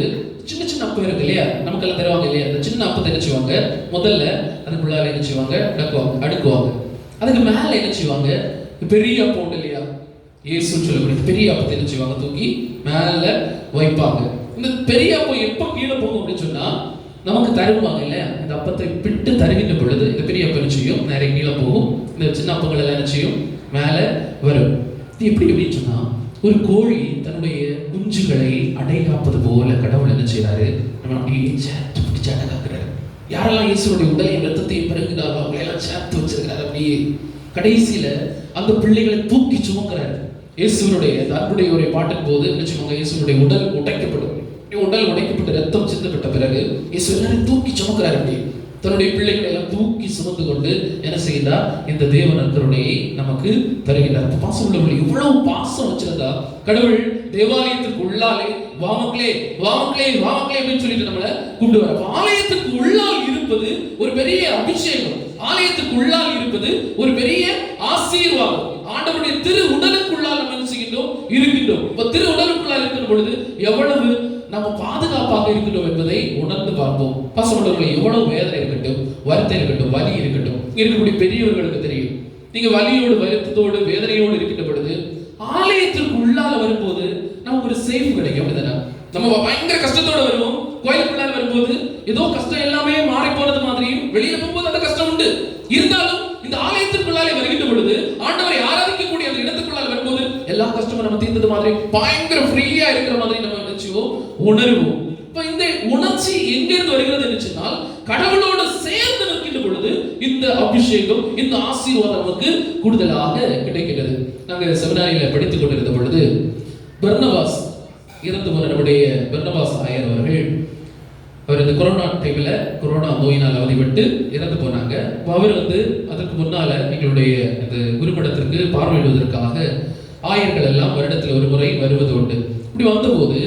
சின்ன சின்ன அப்பம் இருக்கு இல்லையா? நமக்கெல்லாம் தருவாங்க இல்லையா? அந்த சின்ன அப்பத்தை என்ன செய்வாங்க? முதல்ல அதுக்குள்ளால என்ன செய்வாங்க? அடுக்குவாங்க. அதுக்கு மேல என்ன செய்வாங்க? பெரிய அப்பம் உண்டு இல்லையா? இயேசுன்னு சொல்லக்கூடிய பெரிய அப்பத்தை என்ன செய்வாங்க? தூக்கி மேல வைப்பாங்க. இந்த பெரிய அப்பம் எப்ப கீழே போகும் அப்படின்னு சொன்னா நமக்கு தருவாங்க இல்லையா? இந்த அப்பத்தை விட்டு தருகின்ற பொழுது இந்த பெரிய அப்பம் என்ன செய்யும்? நிறைய கீழே போகும். இந்த சின்ன அப்பங்கள் எல்லாம் என்ன செய்யும்? மேல வரும். இது எப்படி அப்படின்னு சொன்னா ஒரு கோழி தன்னுடைய குஞ்சுகளை அடைகாப்பது போல கடவுள் என்ன செய்யறாரு? நம்ம அப்படியே சேர்த்து பிடிச்சு அடைகாக்குறாரு. யாரெல்லாம் இயேசுடைய உடலையும் ரத்தத்தையும் பிறகுதாரோ அவங்களை எல்லாம் சேர்த்து வச்சிருக்கிறாரு. அப்படியே கடைசியில அந்த பிள்ளைகளை தூக்கி சுமக்கிறாரு. இயேசுடைய அன்புடைய ஒரு பாட்டின் போது என்ன செய்வாங்க? இயேசுடைய உடல் உடைக்கப்படும். உடல் உடைக்கப்பட்டு ரத்தம் சிந்தப்பட்ட பிறகு இயேசு எல்லாரையும் தூக்கி சுமக்கிறாரு. அப்படி தன்னுடைய பிள்ளைகளை எல்லாம் தூக்கி சுமந்து கொண்டு என்ன செய்தார்? இந்த தேவன் கருணையை நமக்கு தருகிறார். பாசம் உள்ளவர்கள் இவ்வளவு பாசம் வச்சிருந்தா கடவுள் தேவாலயத்துக்கு உள்ளாலே வாமக்களே அப்படின்னு சொல்லிட்டு நம்மளை கூப்பிடுவார். ஆலயத்துக்கு உள்ளால் இருப்பது ஒரு பெரிய அபிஷேகம். ஆலயத்துக்கு உள்ளால் இருப்பது ஒரு பெரிய ஆசீர்வாதம். ஆண்டவருடைய திரு உடலுக்குள்ளால் நம்ம என்ன செய்கின்றோம்? இருக்கின்றோம். இப்ப திரு உடலுக்குள்ளால் இருக்கிற பொழுது எவ்வளவு நம்ம பாதுகாப்பாக இருக்கின்றோம் என்பதை உணர்ந்து பார்ப்போம். பாசமுள்ளவர்களை எவ்வளவு வேதனை இருக்கட்டும், வருத்தம் இருக்கட்டும், வலி இருக்கட்டும், இருக்கக்கூடிய பெரியவர்களுக்கு தெரியும். நீங்க வலியோடு வருத்தத்தோடு வேதனையோடு இருக்கின்ற பொழுது ஆலயத்திற்கு உள்ளால வரும்போது நமக்கு ஒரு சேஃப் கிடைக்கும். நம்ம பயங்கர கஷ்டத்தோட வருவோம். கோயிலுக்குள்ளால வரும்போது ஏதோ கஷ்டம் எல்லாமே மாறி போனது மாதிரியும், வெளியில போகும்போது அந்த கஷ்டம் உண்டு. இருந்தாலும் இந்த ஆலயத்திற்குள்ளாலே வருகின்ற பொழுது ஆண்டவரை ஆராதிக்கக்கூடிய அந்த இடத்துக்குள்ளால வரும்போது எல்லா கஷ்டமும் நம்ம தீர்ந்தது மாதிரி பயங்கர ஃப்ரீயா இருக்கிற மாதிரி நம்ம நினைச்சுவோம், உணர்வோம். இப்ப இந்த உணர்ச்சி எங்கிருந்து வருகிறது என்று சொன்னால் கடவுளோடு சேர்ந்து நிற்கின்ற பொழுது இந்த அபிஷேகம், இந்த ஆசீர்வாதம் நமக்கு கூடுதலாக கிடைக்கிறது. நாங்க செமினாரியில படித்துக் கொண்டிருந்த பொழுது பர்னபாஸ் இறந்து போன நம்முடைய பர்னபாஸ் ஆயர் அவர்கள், அவர் இந்த கொரோனா டைம்ல கொரோனா நோயினால் அவதிப்பட்டு இறந்து போனாங்க. அவர் அதற்கு முன்னால எங்களுடைய இந்த குருமடத்திற்கு பார்வையிடுவதற்காக ஆயர்கள் எல்லாம் வருடத்தில் ஒரு முறை வருவது உண்டு. இப்படி வந்தபோது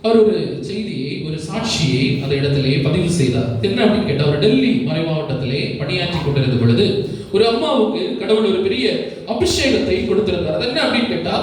அவர் ஒரு செய்தியை, ஒரு சாட்சியை அந்த இடத்திலே பதிவு செய்தார். என்ன அப்படின்னு கேட்டால், அவர் டெல்லி மறை மாவட்டத்திலே பணியாற்றி கொண்டிருந்த பொழுது ஒரு அம்மாவுக்கு கடவுள் ஒரு பெரிய அபிஷேகத்தை கொடுத்திருந்தார். அது என்ன அப்படின்னு கேட்டா,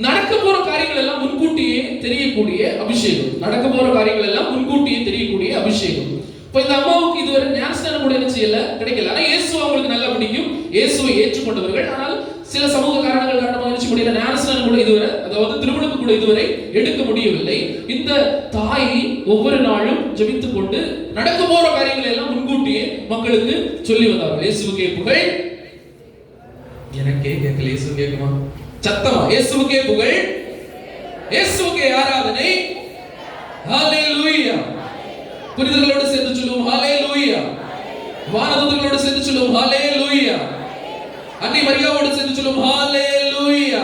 நடக்க போற காரியங்கள் எல்லாம் முன்கூட்டியே தெரியக்கூடிய அபிஷேகம். நடக்க போற காரியங்கள் எல்லாம் முன்கூட்டியே தெரியக்கூடிய அபிஷேகம். இப்ப இந்த அம்மாவுக்கு இதுவரை ஞானஸ்நானம் கூட என்ன செய்யல, கிடைக்கல. ஆனா இயேசு அவங்களுக்கு நல்லா பிடிக்கும். இயேசுவை ஏற்றுக்கொண்டவர்கள். ஆனால் சில சமூக காரணங்கள் காரணமாக நினைச்சு முடியல, ஞானஸ்நானம் கூட இதுவரை, அதாவது திருமணம் கூட இதுவரை எடுக்க முடியவில்லை. இந்த தாய் ஒவ்வொரு நாளும் ஜெபித்துக் கொண்டு நடக்க போற காரியங்களை எல்லாம் முன்கூட்டியே மக்களுக்கு சொல்லி வந்தார்கள். இயேசுவுக்கே புகழ். எனக்கே கேட்கல, இயேசு கேட்குமா? சத்தமா இயேசுவுக்கே புகழ், இயேசுவுக்கே ஆராதனை. ஹalleluya. புனிதர்களோடு சேர்ந்து சொல்லுவோம் ஹalleluya. வானதூதர்களோடு சேர்ந்து சொல்லுவோம் ஹalleluya. அன்னை மரியாவோடு சேர்ந்து சொல்லுவோம் ஹalleluya.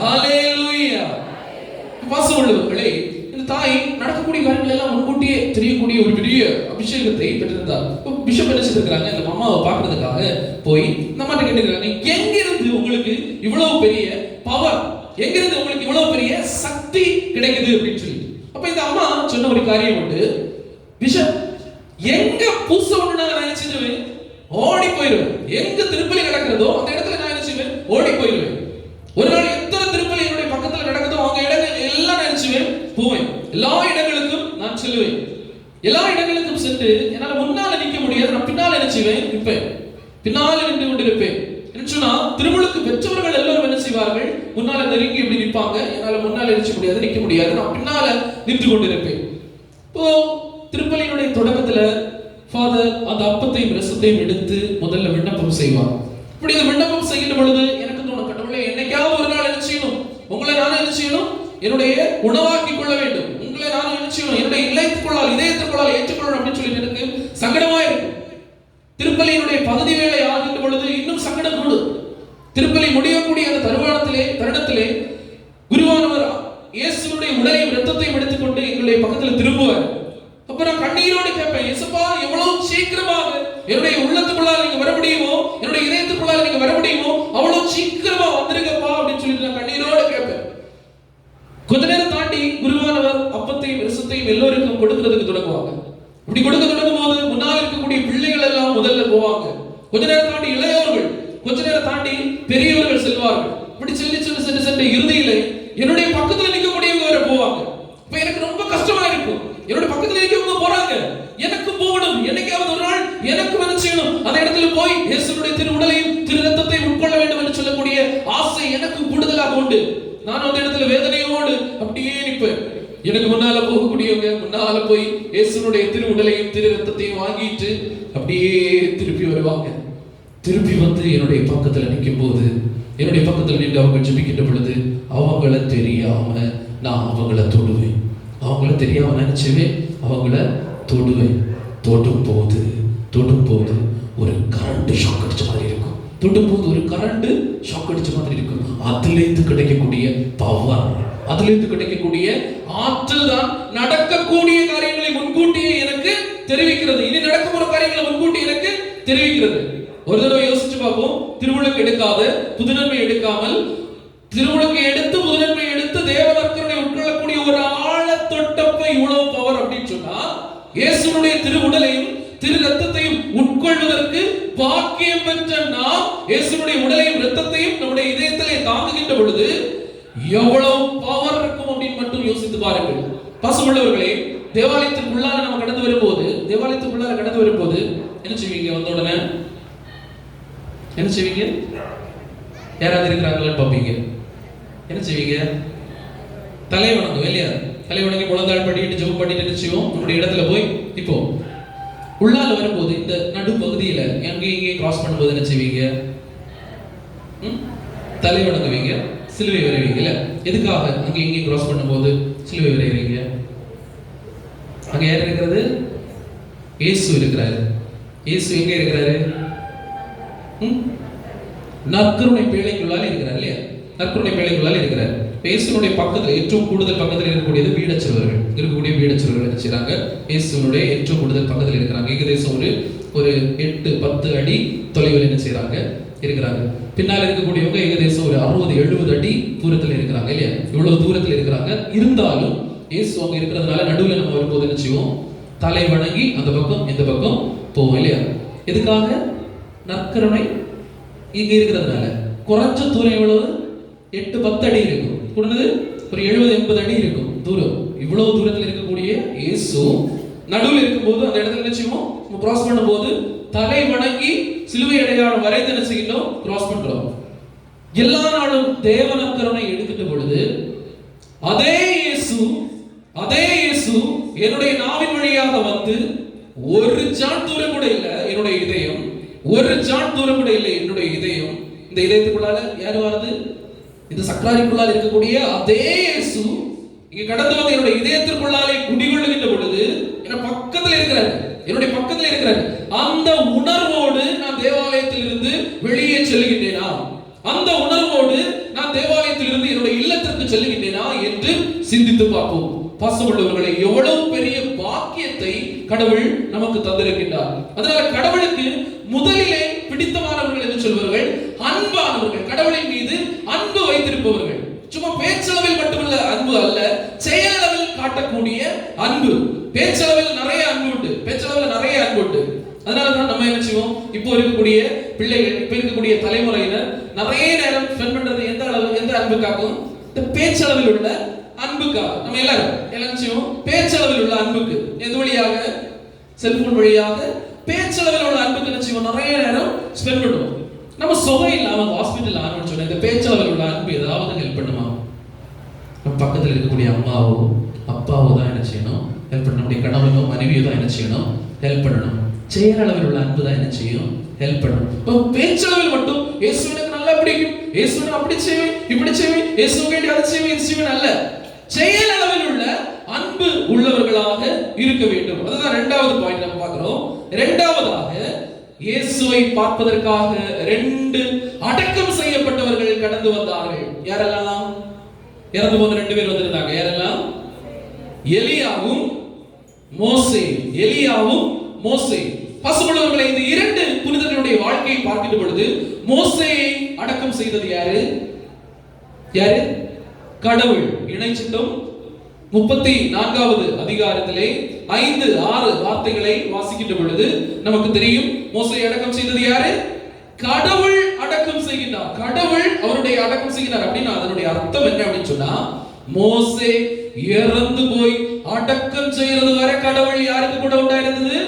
ஹalleluya. வாசமுள்ளவர்களே, இந்த தாய் நடக்கக்கூடிய காரியங்கள் எல்லாம் முன்கூட்டியே தெரியக்கூடிய ஒரு பெரிய அபிஷேகத்தை பெற்றிருந்தார். பிஷப் என்ன செய்திருக்கிறாங்க, இந்த அம்மாவை பார்க்கறதுக்காக போய் இந்த அம்மாட்ட கேட்டிருக்காங்க, எங்கிருந்து உங்களுக்கு இவ்வளவு பெரிய பவர், எங்கிருந்து உங்களுக்கு இவ்வளவு பெரிய சக்தி கிடைக்குது அப்படின்னு சொல்லி. அப்ப இந்த அம்மா சொன்ன ஒரு காரியம் உண்டு, பிஷப் எங்க பூச ஒண்ணு நான் நினைச்சிருவேன் ஓடி போயிருவேன், எங்க திருப்பலி நடக்கிறதோ அந்த இடத்துல நான் நினைச்சுவேன் ஓடி போயிருவேன். ஒரு நாள் எத்தனை திருப்பலி என்னுடைய பக்கத்துல நடக்குதோ அவங்க இடங்கள் எல்லாம் நினைச்சுவேன் போவேன், எல்லா இடங்களுக்கும் நான் செல்லுவேன். எல்லா இடங்களுக்கும் சென்று என்னால முன்னால நிக்க முடியாது, நான் பின்னால நினைச்சுவேன் நிற்பேன், பின்னால நின்று கொண்டிருப்பேன். சொன்னா திருமுழுக்கு பெற்றவர்கள் எல்லாரும் என்ன செய்வார்கள், முன்னால நெருங்கி இப்படி நிற்பாங்க, என்னால முன்னால நிற்க முடியாது, நிக்க முடியாது, நான் பின்னால நின்று கொண்டிருப்பேன். இப்போ திருப்பலியினுடைய தொடக்கத்துல ஃபாதர் அந்த அப்பத்தையும் ரசத்தையும் எடுத்து முதல்ல விண்ணப்பம் செய்வார். இப்படி இந்த விண்ணப்பம் செய்கிற பொழுது எனக்கு தோணும், கடவுளே என்னைக்காவது ஒரு நாள் என்ன செய்யணும், உங்களை நானும் என்ன செய்யணும், என்னுடைய உணவாக்கி கொள்ள வேண்டும், உங்களை நானும் என்ன செய்யணும், என்னுடைய இதயத்துக்குள்ளால் ஏற்றுக்கொள்ளணும் அப்படின்னு சொல்லி எனக்கு சங்கடமா இருக்கும். திருப்பலியினுடைய பகுதி வேலை ஆகின்ற பொழுது இன்னும் சங்கடம் கூடும். திருப்பலி முடியக்கூடிய அந்த தருணத்திலே குருவானவர் இயேசுவுடைய உடலையும் இரத்தத்தையும் எடுத்துக்கொண்டு எங்களுடைய பக்கத்துல திரும்புவார். அப்ப நான் கண்ணீரோடு கேட்பேன், இயேசுப்பா எவ்வளவு சீக்கிரமாக என்னுடைய உள்ளத்துக்குள்ளால் நீங்க வர முடியுமோ, என்னுடைய இதயத்துக்குள்ளால் நீங்க வர முடியுமோ அவ்வளவு சீக்கிரமா வந்துருங்கப்பா அப்படின்னு சொல்லி நான் கண்ணீரோடு கேட்பேன். கொஞ்ச நேரம் தாண்டி குருவானவர் அப்பத்தையும் ரசத்தையும் எல்லோருக்கும் கொடுக்கிறதுக்கு தொடங்குவாங்க. இப்படி கொடுக்க தொடங்கும் போது முன்னால் இருக்கக்கூடிய பிள்ளைகள் எல்லாம் முதல்ல போவாங்க. கொஞ்ச நேரம் தாண்டி இளையவர்கள், கொஞ்ச நேரம் தாண்டி பெரியவர்கள் செல்வார்கள். இப்படி சென்று இறுதியில என்னுடைய பக்கத்துல நிற்கக்கூடியவங்க வரை போவாங்க. இப்ப எனக்கு ரொம்ப கஷ்டமா இருக்கும், என்னுடைய பக்கத்துல நிற்கவங்க போறாங்க, எனக்கு போகணும், என்னைக்காவது ஒரு நாள் எனக்கு என்ன செய்யணும், அந்த இடத்துல போய் இயேசுவுடைய திரு உடலையும் திரு ரத்தத்தையும் உட்கொள்ள வேண்டும் என்று சொல்லக்கூடிய ஆசை எனக்கு கூடுதலாக உண்டு. நான் அந்த இடத்துல வேதனையோடு அப்படியே நிற்பேன். எனக்கு முன்னால போகக்கூடியவங்க முன்னால போய் இயேசுனுடைய திரு உடலையும் திரு ரத்தத்தையும் வாங்கிட்டு அப்படியே திருப்பி வருவாங்க. திருப்பி வந்து என்னுடைய பக்கத்துல நிற்கும் போது, என்னுடைய பக்கத்துல நின்று அவங்க ஜெபிக்கின்ற பொழுது அவங்கள தெரியாம நான் அவங்கள தொடுவேன், அவங்கள தெரியாம நினைச்சுவேன் அவங்கள தொடுவேன். தொடும் போது ஒரு கரண்ட் ஷாக் அடிச்ச மாதிரி இருக்கும், தொடும் போது ஒரு கரண்ட் ஷாக் அடிச்ச மாதிரி இருக்கும். அதிலிருந்து கிடைக்கக்கூடிய பவர், அதிலிருந்து கிடைக்கக்கூடிய ஆற்றல் தான் நடக்கக்கூடிய காரியங்களை முன்கூட்டியே எனக்கு தெரிவிக்கிறது, இனி நடக்க போற காரியங்களை முன்கூட்டி எனக்கு தெரிவிக்கிறது. ஒரு தடவை யோசிச்சு பார்ப்போம், திருமுழுக்கு எடுக்காத புதுநன்மை எடுக்காமல் திருமுழுக்கு எடுத்து புதுநன்மை எடுத்து தேவனக்கருணை உட்கொள்ளக்கூடிய ஒரு ஆழ தொட்டப்ப இவ்வளவு பவர் அப்படின்னு சொன்னா, இயேசுனுடைய திரு உடலையும் திரு ரத்தத்தையும் உட்கொள்வதற்கு பாக்கியம் பெற்ற நாம் இயேசுனுடைய உடலையும் ரத்தத்தையும் நம்முடைய இதயத்திலே தாங்குகின்ற பொழுது எவ்வளவு பவர் இருக்கும் அப்படின்னு மட்டும் யோசித்து பாருங்கள். பாசமுள்ளவர்களே, தேவாலயத்துக்குள்ளார நம்ம கடந்து வரும்போது என்ன செய்வீங்க? வந்த உடனே என்ன செய்வீங்க? யாராவது இருக்கிறாங்களான்னு பார்ப்பீங்க. என்ன செய்வீங்க? தலை வணங்கும் இல்லையா? தலை வணங்கி முழந்தாள் பண்ணிட்டு ஜெபம் பண்ணிட்டு என்ன செய்வோம்? நம்முடைய இடத்துல போய் இப்போ உள்ளால வரும்போது இந்த நடு பகுதியில அங்கேயும் இங்கேயும் கிராஸ் பண்ணும்போது என்ன செய்வீங்க? தலை வணங்குவீங்க, சிலுவை வரைவீங்கல்ல. எதுக்காக அங்கே இங்கே கிராஸ் பண்ணும்போது சிலுவை வரைவீங்க? அங்க யார் இருக்கிறது? இயேசு இருக்கிறாரு. இயேசு எங்க இருக்கிறாரு? நற்கருணை பேழைக்குள்ளால் இருக்கிறார் இல்லையா? நற்கருணை பேழைக்குள்ளால் இருக்கிறார். இயேசுனுடைய பக்கத்துல ഏറ്റവും கூடுதல் பக்கத்தில் இருக்கக்கூடியது வீடச்செல்வர்கள். இருக்கக்கூடிய வீடச்செல்வர்கள் என்ன செய்றாங்க? இயேசுனுடைய ഏറ്റവും கூடுதல் பக்கத்தில் இருக்கிறாங்க. ஏகதேசம் ஒரு 8-10 அடி தொலைவில் என்ன செய்றாங்க? இருக்கிறாங்க. பின்னால் இருக்கக்கூடியவங்க ஏகதேசம் ஒரு 60-70 அடி தூரத்தில் இருக்கிறாங்க இல்லையா? இவ்வளவு தூரத்தில் இருக்கிறாங்க. இருந்தாலும் இயேசு அங்க இருக்கிறதுனால நடுவில் நம்ம வரும்போது என்ன செய்வோம்? தலை வணங்கி அந்த பக்கம் இந்த பக்கம் போவோம் இல்லையா? எதுக்காக? நற்கருணை இங்க இருக்கிறதுனால. குறைஞ்ச தூரம் எவ்வளவு? 8-10 அடி இருக்கும். கூடது ஒரு 70-80 அடி இருக்கும் தூரம். இவ்வளவு தூரத்தில் இருக்கக்கூடிய இயேசு நடுவில் இருக்கும்போது அந்த இடத்துல என்ன செய்வோம்? கிராஸ் பண்ணும்போது தலை வணங்கி சிலுவை அடையாளம் வரைந்து என்ன செய்யணும்? கிராஸ் பண்றோம். எல்லா நாளும் தேவனக்கரனை எடுக்கின்ற பொழுது அதே இயேசு என்னுடைய நாவின் வழியாக வந்து ஒரு ஜான் தூரம் கூட இல்லை என்னுடைய இதயம், ஒரு ஜான் தூரம் கூட இல்லை என்னுடைய இதயம். இந்த இதயத்துக்குள்ளால யாரு வருது? இந்த சக்கராரிக்குள்ளால் இருக்கக்கூடிய அதே இயேசு இங்க கடந்து வந்து என்னுடைய இதயத்திற்குள்ளாலே குடிகொள்ளுகின்ற பொழுது என்னுடைய பக்கத்தில் இருக்கிறார். அந்த உணர்வோடு நான் தேவாலயத்தில் இருந்து வெளியே செல்லுகின்றேனா, அந்த உணர்வோடு நான் தேவாலயத்தில் இருந்து என்னுடைய இல்லத்திற்கு செல்லுகின்றேனா என்று சிந்தித்து பார்ப்போம். பாசமுள்ளவர்களை, எவ்வளவு பெரிய பாக்கியத்தை கடவுள் நமக்கு தந்திருக்கின்றார். அதனால கடவுளுக்கு முதலிலே பிடித்தமானவர்கள் என்று சொல்வார்கள் அன்பானவர்கள், கடவுளின் மீது அன்பு வைத்திருப்பவர்கள். சும்மா பேச்சளவில் மட்டுமல்ல அன்பு அல்ல, செயலளவில் காட்டக்கூடிய அன்பு. பேச்சளவில் நிறைய அன்பு உண்டு. அதனாலதான் நம்ம என்ன செய்வோம், இப்போ இருக்கக்கூடிய பிள்ளைகள், இப்போ இருக்கக்கூடிய தலைமுறையினர் நிறைய நேரம் ஸ்பெண்ட் பண்றது எந்த அன்புக்காகவும்? இந்த பேச்சளவில் உள்ள அன்புக்காக. நம்ம எல்லாரும் செய்வோம் பேச்சளவில் உள்ள அன்புக்கு. எது வழியாக? செல்போன் வழியாக பேச்சளவில் உள்ள அன்புக்கு என்ன செய்வோம், நிறைய நேரம் ஸ்பெண்ட் பண்ணுவோம். நம்ம சுகம் இல்லாம ஹாஸ்பிட்டல் ஆரம்பிச்சோம், இந்த பேச்சளவில் உள்ள அன்பு ஏதாவது ஹெல்ப் பண்ணுமா? நம்ம பக்கத்தில் இருக்கக்கூடிய அம்மாவோ அப்பாவோ தான் என்ன செய்யணும், ஹெல்ப் பண்ணணும். நம்முடைய கணவனோ மனைவியோ தான் என்ன செய்யணும், ஹெல்ப் பண்ணணும். செயலளவில் உள்ள அன்பு தான் என்ன செய்யும், ஹெல்ப் பண்ணணும். இப்போ பேச்சளவில் மட்டும் இயேசு எனக்கு நல்லா பிடிக்கும், இயேசு அப்படி செய்வேன், இப்படி செய்வேன், இயேசு வேண்டி அதை செய்வேன், இது செய்வேன் அல்ல. செயலளவில் உள்ள அன்பு உள்ளவர்களாக இருக்க வேண்டும். அதுதான் இரண்டாவது பாயிண்ட் நம்ம பார்க்கிறோம். இரண்டாவதாக இயேசுவை பார்ப்பதற்காக 2 அடக்கம் செய்யப்பட்டவர்கள் கடந்து வந்தார்கள். யாரெல்லாம்? இறந்து போன 2 பேர் வந்திருந்தாங்க. யாரெல்லாம்? எலியாவும் மோசே. பசுமுள்ளவர்களை, இந்த 2 புனிதர்களுடைய வாழ்க்கையை பார்க்கின்ற பொழுது மோசேயை அடக்கம் செய்தது யாரு? கடவுள். இணைச்சிட்டம் 34வது அதிகாரத்திலே 5-6 வார்த்தைகளை வாசிக்கின்ற பொழுது நமக்கு தெரியும், மோசேயை அடக்கம் செய்தது யாரு? கடவுள் அடக்கம் செய்கிறார். கடவுள் அவருடைய அடக்கம் செய்கிறார். அப்படின்னா அதனுடைய அர்த்தம் என்ன அப்படின்னு சொன்னா, மோசே இறந்து போய் அடக்கம் செய்யறது வரை கடவுள் யாருக்கு கூட உண்டாயிருந்தது?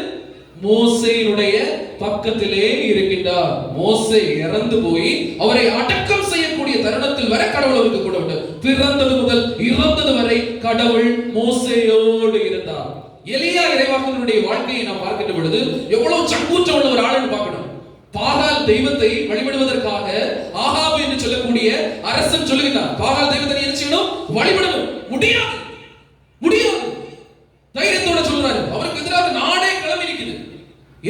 மோசேயினுடைய பக்கத்திலே இருக்கின்றார். மோசே இறந்து போய் அவரை அடக்கம் செய்யக்கூடிய தருணத்தில் வரை கடவுள் அவருக்கு கூட உண்டு. பிறந்தது முதல் இறந்தது வரை கடவுள் மோசேயோடு இருந்தார். எலியா இறைவாக்கினுடைய வாழ்க்கையை நாம் பார்க்கின்ற பொழுது எவ்வளவு சங்கூற்றம் உள்ள ஒரு ஆளுன்னு பார்க்கணும். பாகால் தெய்வத்தை வழிபடுவதற்காக ஆகாபு என்று சொல்லக்கூடிய அரசன் சொல்லுகிறார், பாகால் தெய்வத்தை என்ன செய்யணும், வழிபடணும். முடியாது. தைரியத்தோட சொல்றாரு. அவருக்கு எதிராக நாடே கிளம்பி நிற்குது.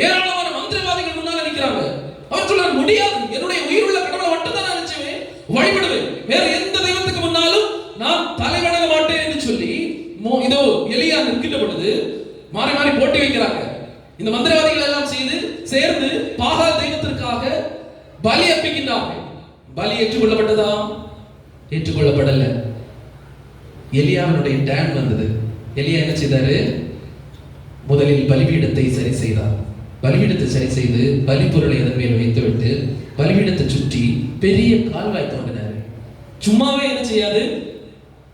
ஏராளமான மந்திரவாதிகள் முன்னால நிற்கிறாங்க. அவர் சொல்றாரு, முடியாது, என்னுடைய உயிருள்ள கடவுளை மட்டும் தான் நான் நினைச்சேன் வழிபடுவேன், வேற எந்த தெய்வத்துக்கு முன்னாலும் நான் தலை வணங்க மாட்டேன் என்று சொல்லி இதோ எலியா நிற்கின்ற பொழுது மாறி போட்டி வைக்கிறாங்க. இந்த மந்திரவாதிகள் எல்லாம் சேர்ந்து பாகால் தெய்வத்திற்காக பலி அர்ப்பிக்கின்றார்கள். பலி ஏற்றுக்கொள்ளப்பட்டதா? ஏற்றுக்கொள்ளப்படல. எலியாவினுடைய டேன் வந்தது. எலியா என்ன செய்தாரு? முதலில் பலிபீடத்தை சரி செய்தார். பலிபீடத்தை சரி செய்து பலிப்பொருளை அதன் மேல் வைத்துவிட்டு பலிபீடத்தை சுற்றி பெரிய கால்வாய் தோண்டினார். சும்மாவே என்ன செய்யாது,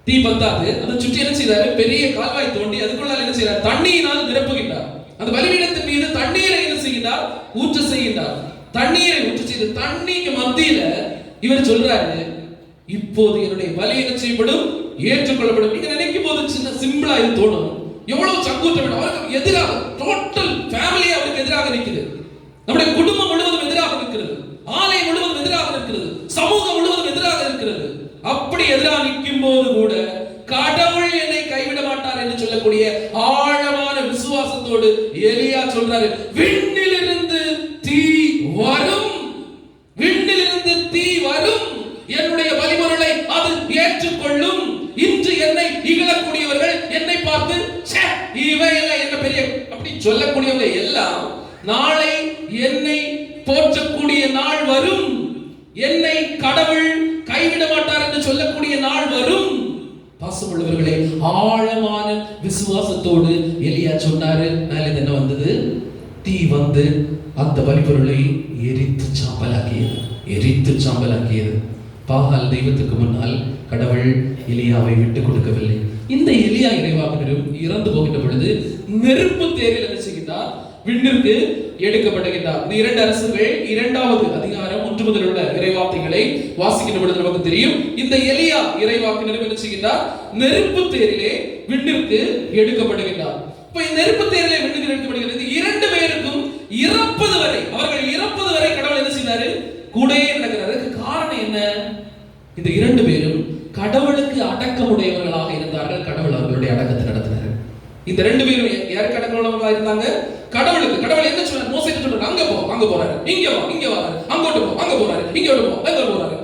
தீ பத்தாது, அதை சுற்றி என்ன செய்தாரு, பெரிய கால்வாய் தோண்டி அதுக்குள்ளால் என்ன செய்தார், தண்ணீரினால் நிரப்புகின்றார். அந்த பலிபீடத்தின் மீது தண்ணீரை என்ன செய்கிறார், ஊற்ற செய்கின்றார். தண்ணீரை ஊற்ற செய்து தண்ணீருக்கு மத்தியில இவர் சொல்றாரு, இப்போது என்னுடைய பலி என்ன செய்யப்படும், ஏற்றுக்கொள்ளப்படும். நீங்க நினைக்கும் போது சின்ன சிம்பிளா இது தோணும். எவ்வளவு சங்கூற்றம், அவருக்கு எதிராக டோட்டல் ஃபேமிலி அவருக்கு எதிராக நிற்குது. நம்முடைய குடும்பம் முழுவதும் எதிராக இருக்கிறது, ஆலயம் முழுவதும் எதிராக இருக்கிறது, சமூகம் முழுவதும் எதிராக இருக்கிறது. அப்படி எதிராக நிற்கும் போது கூட கடவுள் என்னை கைவிட மாட்டார் என்று சொல்லக்கூடிய ஆழமான விசுவாசத்தோடு எலியா சொல்றாரு, விண்ணிலிருந்து தீ வரும், விண்ணிலிருந்து தீ வரும், என்னுடைய பலிபொருளை அது ஏற்றுக்கொள்ளும். இன்று என்னை இகழக்கூடியவர்கள் என்னை பார்த்து இவையெல்லாம் என்ன பெரிய அப்படி சொல்லக்கூடியவங்க எல்லாம் நாளை என்னை போற்றக்கூடிய நாள் வரும், என்னை கடவுள் கைவிட மாட்டார் என்று சொல்லக்கூடிய நாள் வரும். பாசமுள்ளவர்களே, ஆழமான விசுவாசத்தோடு எலியா சொன்னாரு. நாளை என்ன வந்தது, தீ வந்து அந்த பலிபொருளை எரித்து சாம்பலாக்கியது. பாகால் தெய்வத்துக்கு முன்னால் கடவுள் எலியாவை விட்டுக் கொடுக்கவில்லை. இந்த எலியா இறைவாக்கினரும் இறந்து போகின்ற பொழுது நெருப்பு தேரில் என்ன செய்கிறார், விண்ணிற்கு எடுக்கப்படுகின்றார். இந்த 2 அரசர்கள் 2வது அதிகாரம் 1 முதல் உள்ள இறைவார்த்தைகளை வாசிக்கின்ற பொழுது நமக்கு தெரியும். இந்த எலியா இறைவாக்கினர் என்ன செய்கின்றார்? நெருப்பு தேரிலே விண்ணிற்கு எடுக்கப்படுகின்றார். இப்ப இந்த நெருப்பு தேரிலே விண்ணிற்கு எடுக்கப்படுகிறது. 2 பேருக்கும் இறப்பது வரை, அவர்கள் இறப்பது வரை கடவுள் என்ன செய்தாரு? கூடவே நடக்கிறார். அதுக்கு காரணம் என்ன? இந்த 2 பேரும் கடவுளுக்கு அடக்கமுடையவர்களாக இருந்தார்கள். கடவுள் அவர்களுடைய அடக்கத்தை நடத்தினார். இந்த 2 பேரும் யாருக்கு அடக்கமுள்ளவர்களாக இருந்தாங்க? கடவுளுக்கு. கடவுள் என்ன சொன்னார்? மோசேக்கு சொல்றாரு, அங்க போ, அங்க போறாரு, இங்க வா, இங்க வராரு, அங்கோட்டு போ, அங்க போறாரு, இங்கோட்டு போ, அங்க போறாரு.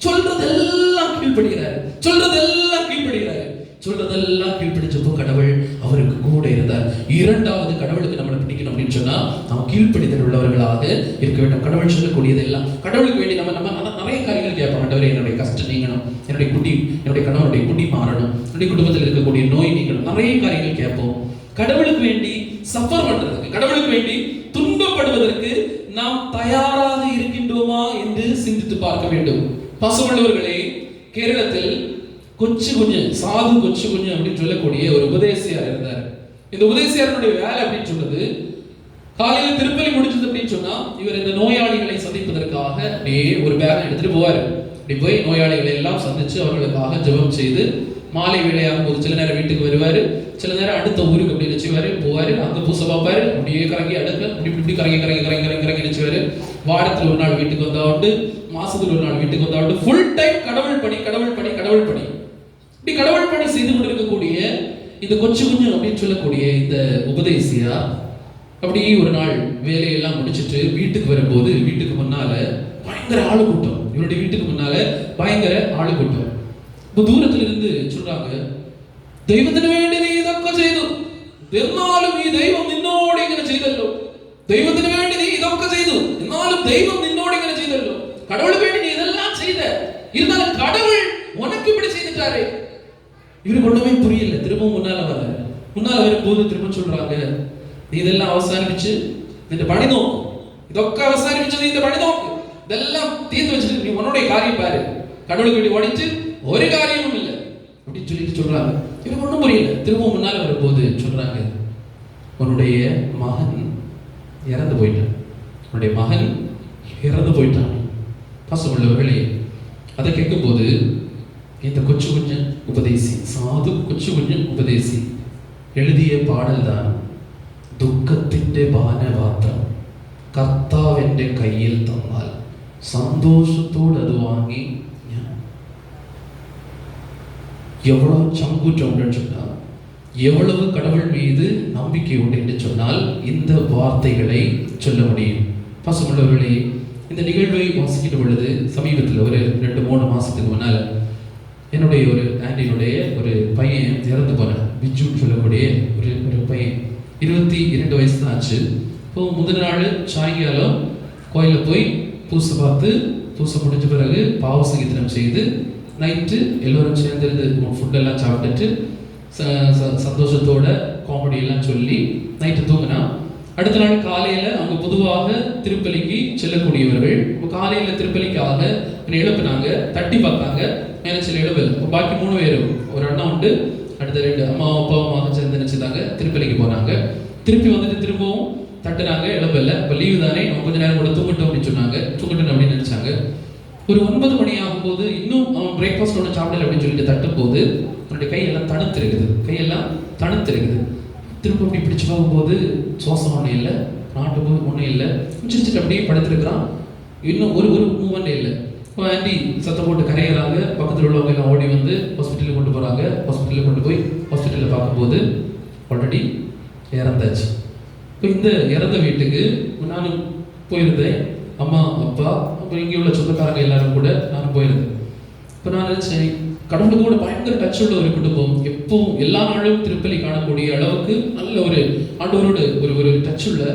சொல்றதெல்லாம் கீழ்ப்படிகிறாரு, சொல்றதெல்லாம் கீழ்ப்படிகிறாரு, சொல்றதெல்லாம் கீழ்ப்படிச்சப்போ கடவுள் அவருக்கு கூட இருந்தார். 2வது கடவுளுக்கு நம்மளை பிடிக்கணும் அப்படின்னு சொன்னா நாம் கீழ்ப்படிதல் உள்ளவர்களாக இருக்க வேண்டும். கடவுள் சொல்லக்கூடியதெல்லாம் கடவுளுக்கு வேண்டி நம்ம நிறைய காரியங்கள் கேட்போம். ஆண்டவரே, என்னுடைய கஷ்டம் நீங்கணும், என்னுடைய கணவனுடைய குடி மாறணும், என்னுடைய குடும்பத்தில் இருக்கக்கூடிய நோய் நீங்கணும், நிறைய காரியங்கள் கேட்போம். கடவுளுக்கு வேண்டி சஃபர் பண்றதுக்கு, கடவுளுக்கு வேண்டி துன்பப்படுவதற்கு நாம் தயாராக இருக்கின்றோமா என்று சிந்தித்து பார்க்க வேண்டும். பசுவள்ளவர்களே, கேரளத்தில் கொச்சு குஞ்சு, சாது கொச்சு குஞ்சு அப்படின்னு சொல்லக்கூடிய ஒரு உபதேசியார் இருந்தார். இந்த உபதேசியாருடைய வேலை அப்படின்னு சொன்னது, காலையில் திருப்பலி முடிச்சது அப்படின்னு சொன்னா இவர் இந்த நோயாளிகளை சந்திப்பதற்காக அப்படியே ஒரு பேக் எடுத்துட்டு போவாரு. அப்படி போய் நோயாளிகளை எல்லாம் சந்திச்சு அவர்களுக்காக ஜெபம் செய்து மாலை வேளையாகும் போது சில நேரம் வீட்டுக்கு வருவாரு, சில நேரம் அடுத்த ஊருக்கு அப்படி நினைச்சுவாரு, போவாரு, அங்க பூசை பார்ப்பாரு, அப்படியே கறங்கி அடுக்க இப்படி கறங்கி நினைச்சுவாரு. வாரத்தில் ஒரு நாள் வீட்டுக்கு வந்தா உண்டு, மாசத்துல ஒரு நாள் வீட்டுக்கு வந்தா உண்டு. ஃபுல் டைம் கடவுள் பணி, கடவுள் பணி, கடவுள் பணி. இப்படி கடவுள் பணி செய்து கொண்டிருக்கக்கூடிய இந்த கொச்சு குஞ்சு அப்படின்னு சொல்லக்கூடிய இந்த உபதேசியா அப்படி ஒரு நாள் வேலையெல்லாம் முடிச்சுட்டு வீட்டுக்கு வரும்போது வீட்டுக்கு முன்னால பயங்கர ஆளு கூட்டம். இவருடைய வீட்டுக்கு முன்னால பயங்கர ஆளு கூட்டம். இப்ப தூரத்துல இருந்து சொல்றாங்க, ദൈവത്തിന് വേണ്ടി നീ ഇതൊക്കെ ചെയ്തു, എന്നാലും ഈ ദൈവം നിന്നോട് ഇങ്ങനെ ചെയ്തല്ലോ. ദൈവത്തിന് വേണ്ടി നീ ഇതൊക്കെ ചെയ്തു, എന്നാലും ദൈവം നിന്നോട് ഇങ്ങനെ ചെയ്തല്ലോ. கடவுளுக்கு வேண்டி நீ இதெல்லாம் செய்த, இருந்தாலும் கடவுள் உனக்கு இப்படி செய்துட்டாரே. இவருக்கு ஒண்ணுமே புரியல. திரும்ப முன்னால வரும்போது திரும்ப சொல்றாங்க, நீ இதெல்லாம் அவசானிச்சு இந்த பணி நோக்கு, இதொക്കെ அவசானிச்சு இந்த பணி நோக்கு, இதெல்லாம் தீர்த்து வச்சுட்டு நீ உன்னுடைய காரியம் பாரு, கடவுளுக்கு வேண்டி ஓடிச்சு ஒரு காரியமும் இல்லை அப்படின்னு சொல்லிட்டு சொல்றாங்க. இவருக்கு ஒன்றும் புரியல. திரும்ப முன்னால வரும்போது சொல்றாங்க, உன்னுடைய மகன் இறந்து போயிட்டான், உன்னுடைய மகன் இறந்து போயிட்டான். பாசமுள்ளவர்களே, அதை கேட்கும் போது இந்த கொச்சு குஞ்சு உபதேசி, സാധു കൊച്ചു കുഞ്ഞ് ഉപദേശി എഴുതിയ പാടൽതാണ്, ദുഃഖത്തിന്റെ പാനപാത്രം കർത്താവിന്റെ കയ്യിൽ തന്നാൽ സന്തോഷത്തോടെ അത് വാങ്ങി ഞാൻ. எவ்வளவு சங்குற்றம் உண்டுன்னு சொன்னால், எவ்வளவு கடவுள் மீது நம்பிக்கை உண்டு என்று சொன்னால் இந்த வார்த்தைகளை சொல்ல முடியும். பாசமுள்ளவர்களே, இந்த நிகழ்வை வாசிக்கின்ற பொழுது சமீபத்தில் ஒரு 2-3 மாசத்துக்கு முன்னால் என்னுடைய ஒரு ஆண்டினுடைய ஒரு பையன் இறந்து போனார். பிஜுன்னு சொல்லக்கூடிய ஒரு பையன், 22 வயசு தான் ஆச்சு. இப்போ முதல் நாள் சாயங்காலம் கோயிலில் போய் பூசை பார்த்து, பூசை முடிஞ்ச பிறகு பாவ சங்கீதனம் செய்து நைட்டு எல்லோரும் சேர்ந்துருந்து ஃபுட்டெல்லாம் சாப்பிட்டுட்டு சந்தோஷத்தோட காமெடியெல்லாம் சொல்லி நைட்டு தூங்கினா, அடுத்த நாள் காலையில் அவங்க பொதுவாக திருப்பலிக்கு செல்லக்கூடியவர்கள். இப்போ காலையில் திருப்பலிக்காக எழுப்பினாங்க, தட்டி பார்த்தாங்க, மேனச்சில் எழுபல். இப்போ பாக்கி 3 பேரும், ஒரு அண்ணா உண்டு, அடுத்த 2 அம்மா அப்பாவுமாக சேர்ந்து நினைச்சுதாங்க திருப்பலிக்கு போனாங்க. திருப்பி வந்துட்டு திரும்பவும் தட்டுனாங்க, எழுபல்ல. இப்போ லீவு தானே, அவங்க கொஞ்சம் நேரம் கூட தூங்கட்டும் அப்படின்னு சொன்னாங்க. தூங்கட்டும் அப்படின்னு நினைச்சாங்க. ஒரு 9 மணி ஆகும்போது இன்னும் அவன் பிரேக்ஃபாஸ்ட் ஒன்று சாப்பிடல அப்படின்னு சொல்லிட்டு தட்டும் போது அவனுடைய கையெல்லாம் தணுத்திருக்குது. திரும்ப அப்படி பிடிச்சு பார்க்கும்போது சுவாசம் ஒன்றும் இல்லை, நாட்டும்போது ஒன்றும் இல்லை, சிரிச்சுட்டு அப்படியே படுத்திருக்கிறான். இன்னும் ஒரு மூமெண்ட் இல்லை. இப்போ ஆண்டி சத்தம் போட்டு கரையிறாங்க. பக்கத்தில் உள்ளவங்க எல்லாம் ஓடி வந்து ஹாஸ்பிட்டலுக்கு கொண்டு போகிறாங்க. ஹாஸ்பிட்டலில் கொண்டு போய் ஹாஸ்பிட்டலில் பார்க்கும்போது ஆல்ரெடி இறந்தாச்சு. இப்போ இந்த இறந்த வீட்டுக்கு நானும் போயிருந்தேன், அம்மா அப்பா அப்புறம் இங்கே உள்ள சொந்தக்காரங்க எல்லாரும் கூட நானும் போயிருந்தேன். இப்போ நான் நினச்சேன், கடவுளுக்கு கூட பயங்கர டச் உள்ள ஒரு குடும்பம், எப்பவும் எல்லா நாளும் திருப்பலி காணக்கூடிய அளவுக்கு நல்ல ஒரு ஆண்டவரோடு ஒரு டச் உள்ள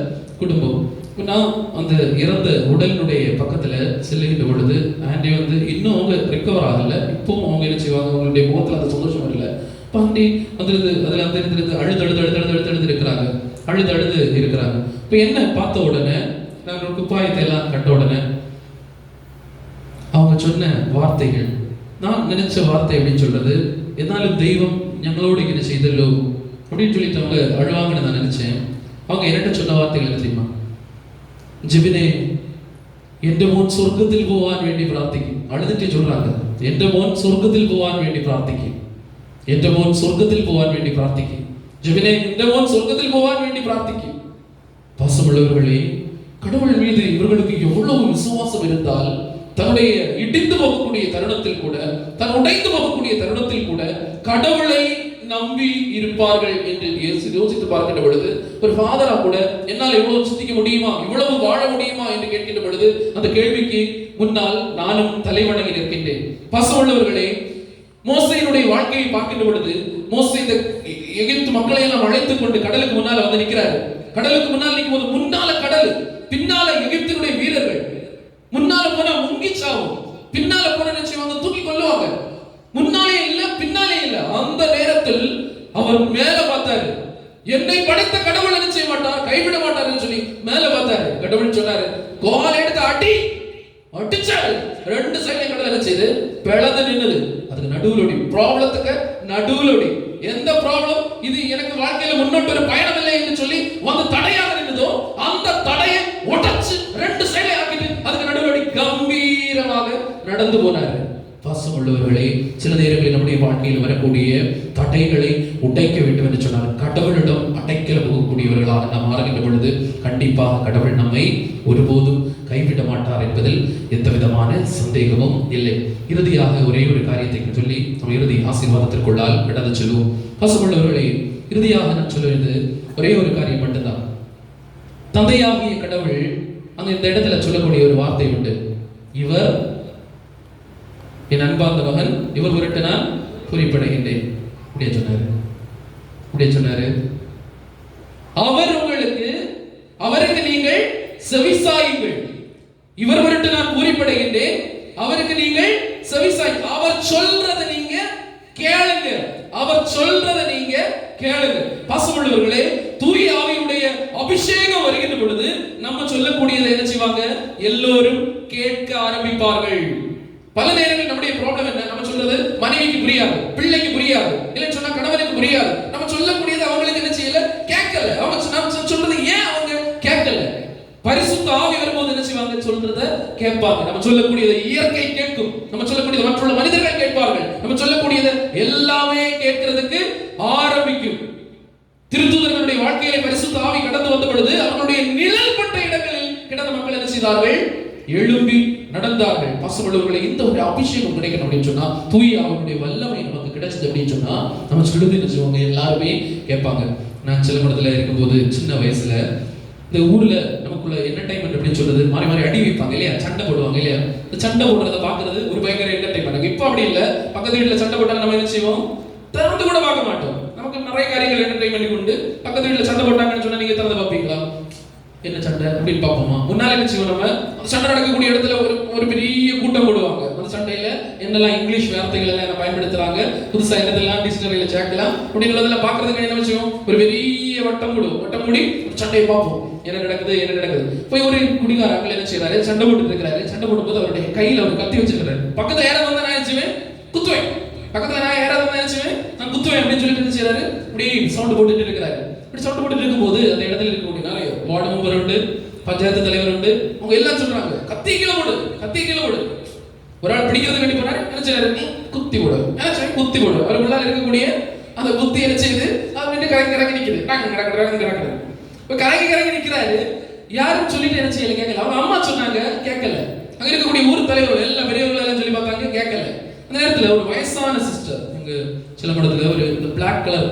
குடும்பம். இப்போ நான் அந்த இறந்த உடலினுடைய பக்கத்தில் செல்லுகின்ற பொழுது ஆண்டி வந்து இன்னும் அவங்க ரிக்கவர் ஆகலை. இப்போவும் அவங்க என்ன செய்வாங்க, அவங்களுடைய முகத்தில் அந்த சந்தோஷம் வரல. இப்போ ஆண்டி வந்துருது, அதில் அந்த இருந்துருந்து அழுது இருக்கிறாங்க, அழுது இருக்கிறாங்க. இப்போ என்ன பார்த்த உடனே நாங்கள் குப்பாயத்தை எல்லாம் கட்ட உடனே அவங்க சொன்ன வார்த்தைகள், நான் நினைச்ச வார்த்தை அப்படின்னு சொல்றது, என்னாலும் தெய்வம் ഞങ്ങളോട് ഇങ്ങനെ ചെയ്തല്ലോ அப்படின்னு சொல்லிட்டு அவங்க அழுவாங்கன்னு நான் நினைச்சேன். அவங்க என்னட்ட சொன்ன வார்த்தைகள் தெரியுமா? ஜெபினே, എന്റെ മോൻ സ്വർഗത്തിൽ പോവാൻ വേണ്ടി പ്രാർത്ഥിക്കും. അഴുതിട്ട് ചൊല്ലുறாங்க, എന്റെ മോൻ സ്വർഗത്തിൽ പോവാൻ വേണ്ടി പ്രാർത്ഥിക്കും, എന്റെ മോൻ സ്വർഗത്തിൽ പോവാൻ വേണ്ടി പ്രാർത്ഥിക്കും. ജെബിനെ, എന്റെ മോൻ സ്വർഗത്തിൽ പോവാൻ വേണ്ടി പ്രാർത്ഥിക്കും. பாசமுள்ளவர்களே, கடவுள் மீது இவர்களுக்கு எவ்வளவு விசுவாசம் இருந்தால் தன்னுடைய இடிந்து போகக்கூடிய தருணத்தில் கூட, தன் உடைந்து போகக்கூடிய தருணத்தில் கூட கடவுளை நம்பி இருப்பார்கள் என்று யோசித்து பார்க்கின்ற பொழுது, ஒரு ஃபாதரா கூட என்னால் இவ்வளவு சிந்திக்க முடியுமா, இவ்வளவு வாழ முடியுமா என்று கேட்கின்ற பொழுது அந்த கேள்விக்கு முன்னால் நானும் தலைவணங்கி நிற்கின்றேன். பாசமுள்ளவர்களே, மோசேயினுடைய வாழ்க்கையை பார்க்கின்ற பொழுது, மோசே இந்த எகிப்து மக்களை எல்லாம் அழைத்துக் கொண்டு கடலுக்கு முன்னால வந்து நிற்கிறாரு. கடலுக்கு முன்னால் நிற்கும் போது முன்னால கடல், பின்னால எகிப்தினுடைய வீரர்கள். முன்னால போனா முங்கி சாவும், பின்னால போன நிச்சயமாக தூக்கி கொள்ளுவாங்க. முன்னாலே இல்ல, பின்னாலே இல்ல. அந்த நேரத்தில் அவர் மேல பார்த்தாரு. என்னை படைத்த கடவுள் என்ன செய்ய மாட்டார், கைவிட மாட்டார்னு சொல்லி மேல பார்த்தாரு. கடவுள் சொன்னாரு, கோல் எடுத்து அடி. அடிச்சாரு. ரெண்டு சைடுல கடல் என்ன செய்து பிளந்து நின்னது. அதுக்கு நடுவுலோடி, ப்ராப்ளத்துக்கு நடுவுலோடி. எந்த ப்ராப்ளம் இது எனக்கு வாழ்க்கையில முன்னோட்டு ஒரு பயணம் இல்லை என்று சொல்லி வந்து தடையாக நின்னதோ, அந்த தடையை உடைச்சு ரெண்டு சைடுல ஆக்கிட்டு அதுக்கு நடுவுலோடி கம்பீரமாக நடந்து போனாரு. பாசம் உள்ளவர்களே, சில நேரங்களில் நம்முடைய வாழ்க்கையில் வரக்கூடிய தடைகளை உடைக்க வேண்டும் என்று சொன்னார். கடவுளிடம் அடைக்கல போகக்கூடியவர்களாக நாம் மாறுகின்ற பொழுது கண்டிப்பாக கடவுள் நம்மை ஒருபோதும் கைவிட மாட்டார் என்பதில் எந்த விதமான சந்தேகமும் இல்லை. இறுதியாக ஒரே ஒரு காரியத்தை சொல்லி நம்ம இறுதி ஆசீர்வாதத்திற்குள்ளால் கடந்து செல்வோம். பாசம் உள்ளவர்களே, இறுதியாக நான் சொல்வது ஒரே ஒரு காரியம் மட்டும்தான். தந்தையாகிய கடவுள் அங்க இந்த இடத்துல சொல்லக்கூடிய ஒரு வார்த்தை உண்டு. இவர் என் அன்பார்ந்த மகன், இவர் விரட்டு நான் குறிப்பிடுகின்றேன். அப்படியே சொன்னாரு. அவர் அவருக்கு நீங்கள் செவிசாயுங்கள். இவர் விரட்டு நான் குறிப்பிடுகின்றேன், அவருக்கு நீங்கள் செவிசாய். அவர் சொல்றதை நீங்க கேளுங்க, அவர் சொல்றதை நீங்க கேளுங்க. பாசமுள்ளவர்களே, தூய ஆவியுடைய அபிஷேகம் வருகின்ற பொழுது நம்ம சொல்லக்கூடியதை என்ன செய்வாங்க, எல்லோரும் கேட்க ஆரம்பிப்பார்கள். பல நேரங்கள் நம்முடைய ப்ராப்ளம் என்ன, நம்ம சொல்றது மனைவிக்கு புரியாது, பிள்ளைக்கு புரியாது, இல்லைன்னு சொன்னா கணவனுக்கு புரியாது. நம்ம சொல்லக்கூடியது அவங்களுக்கு என்ன செய்யல, கேட்கல. அவங்க சொல்றது ஏன் அவங்க கேட்கல? பரிசுத்த ஆவி வரும்போது என்ன செய்வாங்க, சொல்றத கேட்பாங்க. நம்ம சொல்லக்கூடியதை இயற்கை கேட்கும், நம்ம சொல்லக்கூடியதை மற்றுள்ள மனிதர்கள் கேட்பார்கள், நம்ம சொல்லக்கூடியதை எல்லாமே கேட்கிறதுக்கு ஆரம்பிக்கும். திருத்தூதர்களுடைய வாழ்க்கையிலே பரிசுத்த ஆவி கடந்து வந்த பொழுது அவர்களுடைய நிழல் பட்ட இடங்களில் கிடந்த மக்கள் என்ன செய்தார்கள், எழும்பி நடந்தார்கள். பாசமுள்ளவர்களை, இந்த ஒரு அபிஷேகம் கிடைக்கணும் அப்படின்னு சொன்னா, தூய ஆவியுடைய வல்லமை நமக்கு கிடைச்சது அப்படின்னு சொன்னா, நம்ம சொல்லுது என்ன செய்வாங்க, எல்லாருமே கேட்பாங்க. நான் சிலம்பரத்துல இருக்கும்போது சின்ன வயசுல இந்த ஊர்ல நமக்குள்ள என்டர்டைன்மெண்ட் அப்படின்னு சொல்றது, மாறி மாறி அடி வைப்பாங்க இல்லையா, சண்டை போடுவாங்க இல்லையா. இந்த சண்டை போடுறத பாக்குறது ஒரு பயங்கர என்டர்டைன்மெண்ட். இப்ப அப்படி இல்ல, பக்கத்து வீட்டுல சண்டை போட்டாங்க நம்ம என்ன செய்வோம், திறந்து கூட பார்க்க மாட்டோம். நமக்கு நிறைய காரியங்கள் என்டர்டைன்மெண்ட் உண்டு. பக்கத்து வீட்டுல சண்டை போட்டாங்கன்னு சொன்னா நீங்க திறந்து பார்ப்பீங்களா, என்ன சண்டை அப்படின்னு பார்ப்போமா? முன்னால என்ன செய்வோம், நம்ம சண்டை நடக்கக்கூடிய இடத்துல ஒரு பெரிய கூட்டம் போடுவாங்க. அந்த சண்டையில என்னெல்லாம் இங்கிலீஷ் வார்த்தைகள் எல்லாம் பயன்படுத்துறாங்க, புதுசா என்னதெல்லாம் டிக்ஷனரியில சேர்க்கலாம் அப்படின்றதெல்லாம் பாக்குறதுக்கு என்ன விஷயம், ஒரு பெரிய வட்டம் மூடி சண்டையை பார்ப்போம். என்ன நடக்குது. போய் ஒரு குடிகார அங்கே என்ன செய்யறாரு, சண்டை போட்டு இருக்கிறாரு. சண்டை போடும்போது அவருடைய கையில ஒரு கத்தி வச்சிருக்காரு. பக்கத்துல யாராவது வந்தா நான் நினைச்சுவேன் குத்துவேன், பக்கத்துல நான் யாராவது வந்தா நினைச்சுவேன் நான் குத்துவேன் அப்படின்னு சொல்லிட்டு என்ன செய்யறாரு, இப்படி சவுண்ட் போட்டுட்டு இருக்கிறாரு. இப்படி சவுண்ட் போட்டுட்டு இருக்கும்போது அந்த இடத்துல இருக்கக்கூடிய வார்டு மெம்பர் உண்டு, பஞ்சாயத்து தலைவர் உண்டு, அவங்க எல்லாம் சொல்றாங்க கத்தி கீழே போடு. ஒரு ஆள் பிடிக்கிறது வேண்டி போறாரு, என்ன செய்யறாரு, நீ குத்தி போடு. அவருக்குள்ள இருக்கக்கூடிய அந்த புத்தி என்ன செய்யுது, அது கரங்கி நிக்குது. கரங்கி நிக்கிறாரு. யாரும் சொல்லிட்டு என்ன செய்யல, கேட்கல. அவங்க அம்மா சொன்னாங்க, கேட்கல. அங்க இருக்கக்கூடிய ஊர் தலைவர்கள் எல்லாம் பெரியவர்கள் எல்லாம் சொல்லி பார்த்தாங்க, கேட்கல. அந்த நேரத்துல ஒரு வயசான சிஸ்டர், இங்க சில படத்துல ஒரு இந்த பிளாக் கலர்,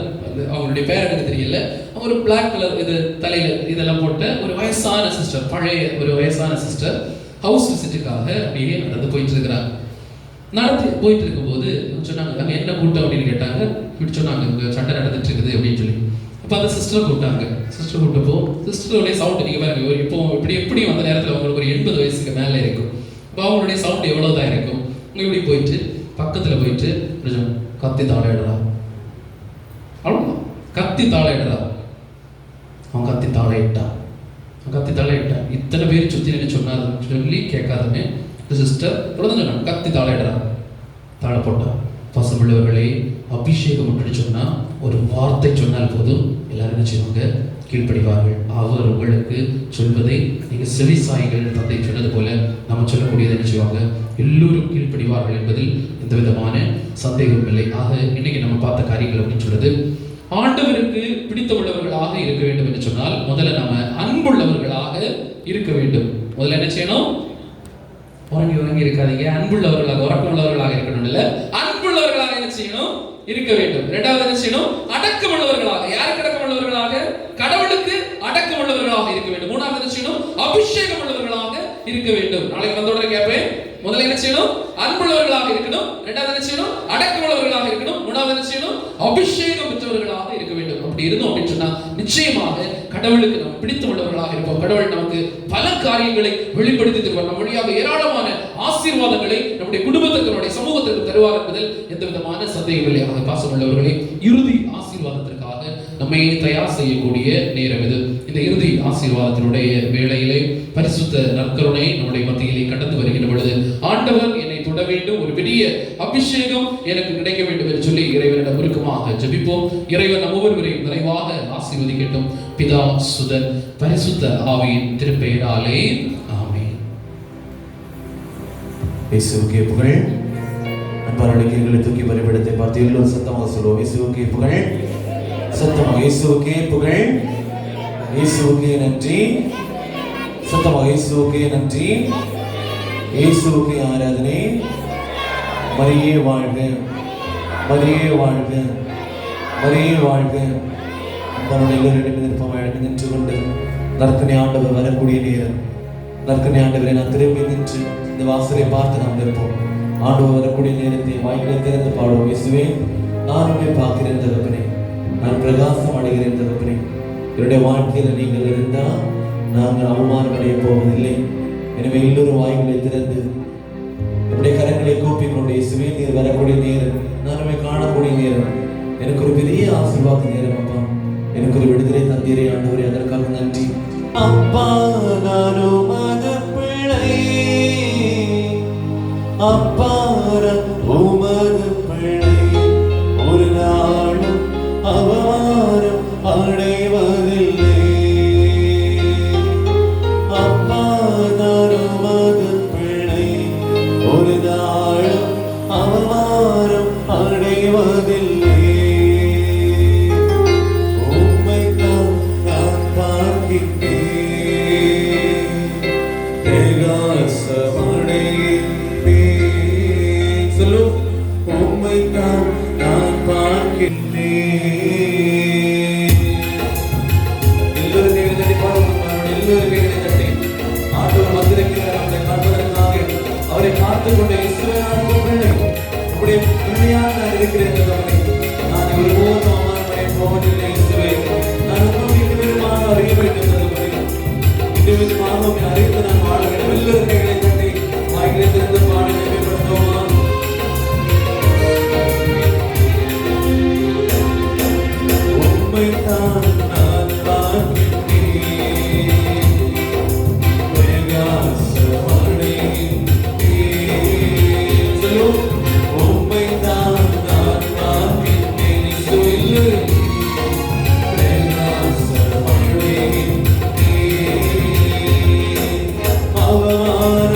அவங்களுடைய பேர் எனக்கு தெரியல, ஒரு பிளாக் கலர் இது தலையில இதெல்லாம் போட்ட ஒரு வயசான சிஸ்டர், பழைய ஒரு வயசான சிஸ்டர் ஹவுஸ் விசிட்டுக்காக அப்படியே நடந்து போயிட்டு இருக்கிறாங்க. போயிட்டு இருக்கும்போது சொன்னாங்க, அங்க என்ன கூட்டம் அப்படின்னு கேட்டாங்க. இப்படி சொன்னாங்க, இங்க சண்டை நடந்துட்டு இருக்குது அப்படின்னு சொல்லி. அப்ப அந்த சிஸ்டரை கூப்பிட்டாங்க. சிஸ்டர் கூப்பிட்டப்போ சிஸ்டருடைய சவுண்ட் நீங்க பாருங்க, இப்போ எப்படி அந்த நேரத்தில் அவங்களுக்கு ஒரு 80 வயசுக்கு மேல இருக்கும். அப்போ அவங்களுடைய சவுண்ட் எவ்வளவுதான் இருக்கும். இப்படி போயிட்டு பக்கத்துல போயிட்டு கத்தி தாளையிடுறா, அவ்வளவுதான், கத்தி தாளையிடுறா. அவன் கத்தி தாளையிட்டான். இத்தனை பேர் சுத்தி நின்று சொன்னாரு சொல்லி கேட்காதமே சிஸ்டர் சொன்னாங்க, கத்தி தாளையிடுறா, தாழை போட்டா. பசமுள்ளவர்களே, அபிஷேகம் அப்படின்னு சொன்னா ஒரு வார்த்தை சொன்னால் போதும் எல்லாரும் என்ன செய்வாங்க, கீழ்ப்படிவார்கள். அவர் உங்களுக்கு சொல்வதை நீங்கள் செவிசாய்கள். தந்தை சொன்னது போல நம்ம சொல்லக்கூடியதை நினைச்சுவாங்க. எல்லோரும் கீழ்ப்படிவார்கள் என்பதில் எந்த விதமான சந்தேகமும் இல்லை. ஆக இன்னைக்கு நம்ம பார்த்த காரியங்கள் அப்படின்னு சொல்றது, ஆண்டவருக்கு பிடித்தமுள்ளவர்களாக இருக்க வேண்டும் என்று சொன்னால் முதல்ல நம்ம அன்புள்ளவர்களாக இருக்க வேண்டும். முதல்ல என்ன செய்யணும்? உறங்கி இருக்காதீங்க. அன்புள்ளவர்களாக, உறக்கமுள்ளவர்களாக இருக்கணும். இல்ல, அன்புள்ளவர்களாக என்ன செய்யணும்? இருக்க வேண்டும். இரண்டாவது என்ன செய்யணும்? அடக்கமுள்ளவர்களாக. யாருக்கு அடக்கமுள்ளவர்களாக? கடவுளுக்கு அடக்கமுள்ளவர்களாக இருக்க வேண்டும். மூணாவது என்ன செய்யணும்? அபிஷேகம் உள்ளவர்களாக இருக்க வேண்டும். நாளைக்கு வந்த உடனே கேட்பேன். முதல்ல என்ன செய்யணும்? அன்புள்ளவர்களாக இருக்கணும். இரண்டாவது என்ன செய்யணும்? அடக்கமுள்ளவர்களாக இருக்கணும். மூணாவது என்ன செய்யணும்? அபிஷேகம் பெற்றவர்களாக இருக்க வேண்டும். அப்படி இருந்தோம் அப்படின்னு சொன்னா நிச்சயமாக கடவுளுக்கு நாம் பிடித்தமுள்ளவர்களாக இருப்போம். கடவுள் நமக்கு பல காரியங்களை வெளிப்படுத்தி தருவார். நம் வழியாக ஏராளமான ஆசீர்வாதங்களை நம்முடைய குடும்பத்திற்கு, நம்முடைய சமூகத்திற்கு தருவார் என்பதில் எந்த விதமான சந்தேகம் இல்லை. பாசமுள்ளவர்களே, இறுதி ஆசீர்வாதத்திற்காக நம்மை தயார் செய்யக்கூடிய நேரம் இது. இந்த இறுதி ஆசீர்வாதத்தினுடைய வேளையிலே பரிசுத்த நற்கருணை நம்முடைய மத்தியிலே கடந்து வருகின்ற பொழுது, ஆண்டவர் என்னை தொட வேண்டும், ஒரு பெரிய அபிஷேகம் எனக்கு கிடைக்க வேண்டும் என்று சொல்லி இறைவனிடம் உருக்கமாக ஜெபிப்போம். இறைவன் நம்ம ஒவ்வொருவரையும் நிறைவாக ஆசீர்வதிக்கட்டும். பிதா, சுதன், பரிசுத்த ஆவியின் திருப்பெயராலே ஆமென். இயேசுவுக்கே புகழ். அன்பான கைகளை தூக்கி பலிபீடத்தை பார்த்து எல்லோரும் சத்தமாக சொல்லுவோம். இயேசுவுக்கே புகழ். சத்தமாக இயேசுவுக்கே புகழ். இயேசுவுக்கே நன்றி. சத்தமாக இயேசுவுக்கே நன்றி. இயேசுவுக்கே ஆராதனை. மரியே வாழ்க, மரியே வாழ்க, மரியே வாழ்க. அன்பான எல்லோரிடம் நிற்பமாக எழுந்து நின்று கொண்டு நற்கனை ஆண்டவர் வரக்கூடிய நேரம். நற்கனை ஆண்டவரை நான் திரும்பி நின்று இந்த வாசலை பார்த்து நாம் நிற்போம். ஆண்டவர் வரக்கூடிய நேரத்தை வாய்களை திறந்து பாடுவோம். இயேசுவே, நான் உன்னை பார்க்கிறேன் தகப்பனே, நான் பிரகாசம் அடைகிறேன் தகப்பனே. என்னுடைய வாழ்க்கையில நீங்கள் இருந்தால் நாங்கள் அவமானம் அடைய போவதில்லை. எனவே எல்லோரும் வாய்களை திறந்து நம்முடைய கரங்களை கூப்பிக்கொண்டு, இயேசுவே, நீர் வரக்கூடிய நேரம், நான் உண்மை காணக்கூடிய நேரம், எனக்கு ஒரு பெரிய ஆசீர்வாத நேரம் அப்பா, எனக்கு ஒரு விடுதலை தந்தீரே ஆண்டவரே, அதற்காக நன்றி அப்பா. நானும் மது பிள்ளை அப்பா, உமது பிள்ளை, ஒரு நாளும் அவமானம் அடைவதில்லை. அப்பா, நானும் மது பிள்ளை, ஒரு நாளும் அவமானம் அடைவதில்லை. உம்மைத்தான் நான் பார்க்கின்றேன், உம்மைத்தான் நான் பார்க்கின்றேன். எல்லோரும் கைகளை தட்டி பாடுவோம். எல்லோரும் கைகளை தட்டி ஆண்டவர் வந்திருக்கிறார். அவரை காண்பதற்காக அவரை பார்த்துக் கொண்ட உங்களுடைய பிள்ளையாக நான் இருக்கிறேன். நான் ஒருபோதும் அவமானப்படைய போவதில்லை. இயேசுவே, நான் உங்களுடைய விதமாக அறிய வேண்டும். இந்த விதமாக அறிந்து நான் வாழ வேண்டும். எல்லோரும் கைகளை தட்டி வாய்களை திறந்து பாடி மேம்படுத்துவோமா? உம்மைத்தான் நான் பார்க்கின்றேன், உம்மைத்தான் நான் பார்க்கின்றேன். அவமானம்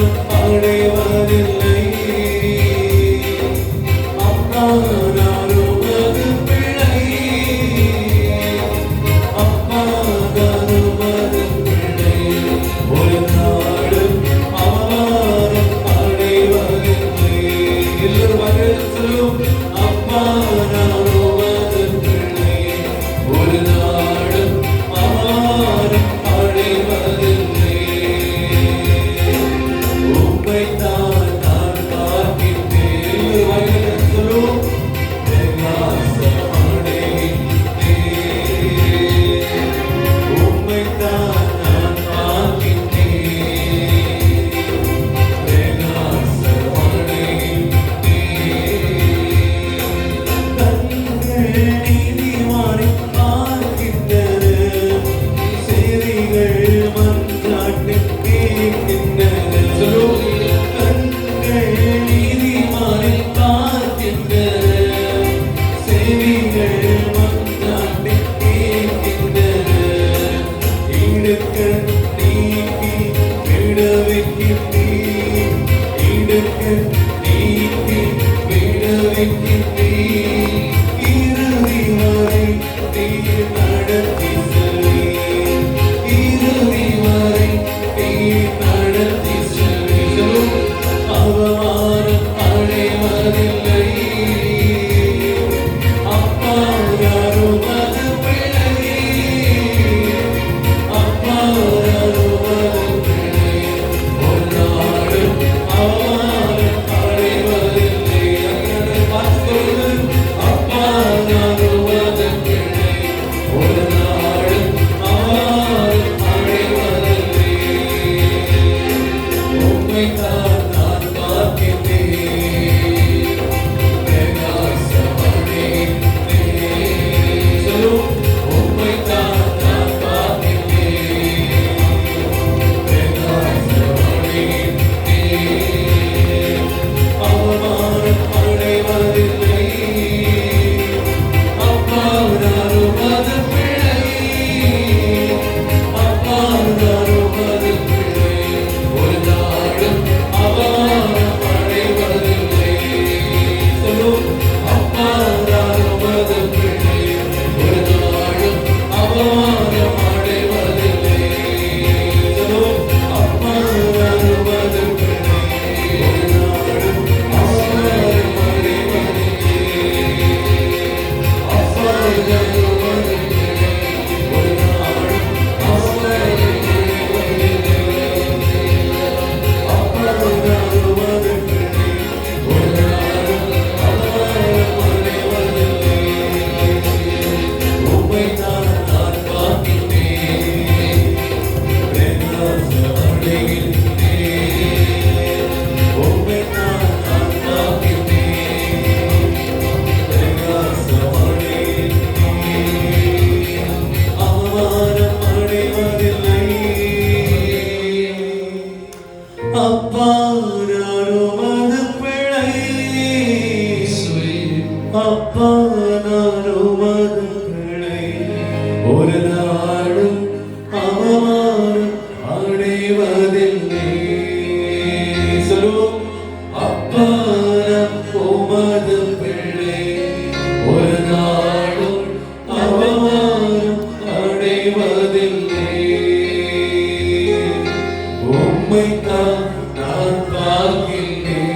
அப்பா நான் உமது பிள்ளை, அப்பா நான் உமது பிள்ளை, ஒரு நாளும் அவமானம் அடைவதில்லை. சொல்லுவோம், அப்பா நான் உமது பிள்ளை, ஒரு நாளும் அவமானம் அடைவதில்லை. உம்மைத்தான் நான் பார்க்கிறேன்,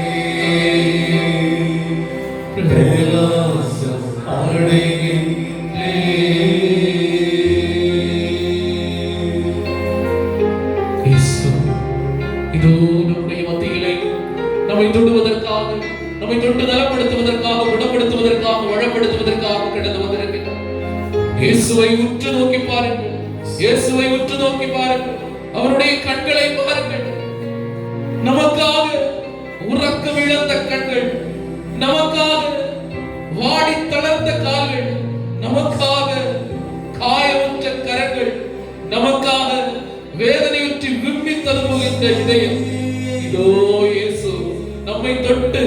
பிரகாசம் அடைகின்றேன். இயேசு இதோ நம்முடைய மத்தியிலே நம்மை தொடுவதற்காக, நம்மை தொட்டு நலப்படுத்துவதற்காக, குணப்படுத்துவதற்காக, வளப்படுத்துவதற்காக கடந்து வந்திருக்கிறார். இயேசுவை உற்று நோக்கி பாருங்கள், இயேசுவை உற்று நோக்கி பாருங்கள், அவருடைய கண்களை பாருங்கள். நமக்காக உறக்கம் இழந்த கண்கள், நமக்காக வாடி தளர்ந்த கால்கள், நமக்காக காயமுற்ற கரங்கள், நமக்காக வேதனையுற்றி விம்மி தழுவுகின்ற இதயம். இதோ இயேசு நம்மை தொட்டு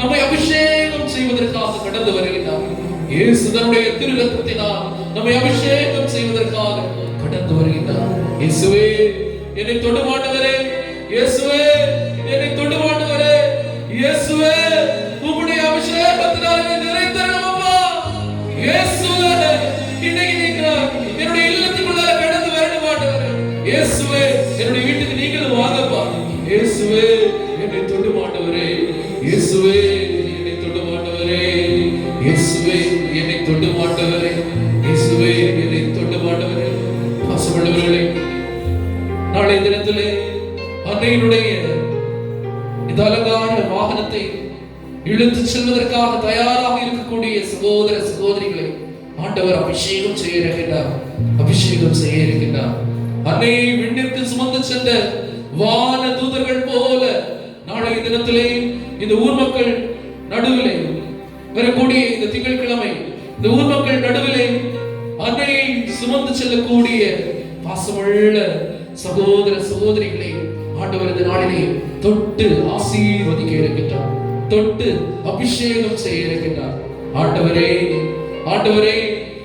நம்மை அபிஷேகம் செய்வதற்காக கடந்து வருகிறார். இயேசு தன்னுடைய திரு ரத்தத்தினால் நம்மை அபிஷேகம் செய்வதற்காக கடந்து வருகிறார். இயேசுவே என்னை தொடு ஆண்டவரே, இயேசுவே என்னை தொடு ஆண்டவரே, இயேசுவே உம்முடைய அபிஷேகத்தினால் என்னை நிறைத்தருளும் அப்பா. இயேசுவே இன்னைக்கு நீங்க என்னுடைய இல்லத்துக்குள்ள கடந்து வரணும் ஆண்டவரே. இயேசுவே என்னுடைய வீட்டுக்கு நீங்களும் வாங்கப்பா. இயேசுவே என்னை தொடு ஆண்டவரே, இயேசுவே என்னை தொடு ஆண்டவரே, இயேசுவே என்னை தொடு ஆண்டவரே, இயேசுவே என்னை தொடு ஆண்டவரே. பாசமுள்ளவர்களே, நாளைய தினத்திலே அன்னையினுடைய இந்த அலங்கார வாகனத்தை இழுத்து செல்வதற்காக தயாராக இருக்கக்கூடிய சகோதர சகோதரிகளை ஆண்டவர் அபிஷேகம் செய்ய இருக்கின்றார், அபிஷேகம் செய்ய இருக்கின்றார். அன்னையை விண்ணிற்கு சுமந்து சென்ற வான தூதர்கள் போல நாளைய தினத்திலே இந்த ஊர் மக்கள் நடுவிலே வரக்கூடிய இந்த திங்கட்கிழமை இந்த ஊர் மக்கள் நடுவிலே அன்னையை சுமந்து செல்லக்கூடிய பாசமுள்ள சகோதர சகோதரிகளை ஆண்டவர் இந்த நாளிலே தொட்டு ஆசீர்வதிக்க இருக்கின்றார், தொட்டு அபிஷேகம் செய்ய இருக்கின்றார். ஆண்டவரே, ஆண்டவரே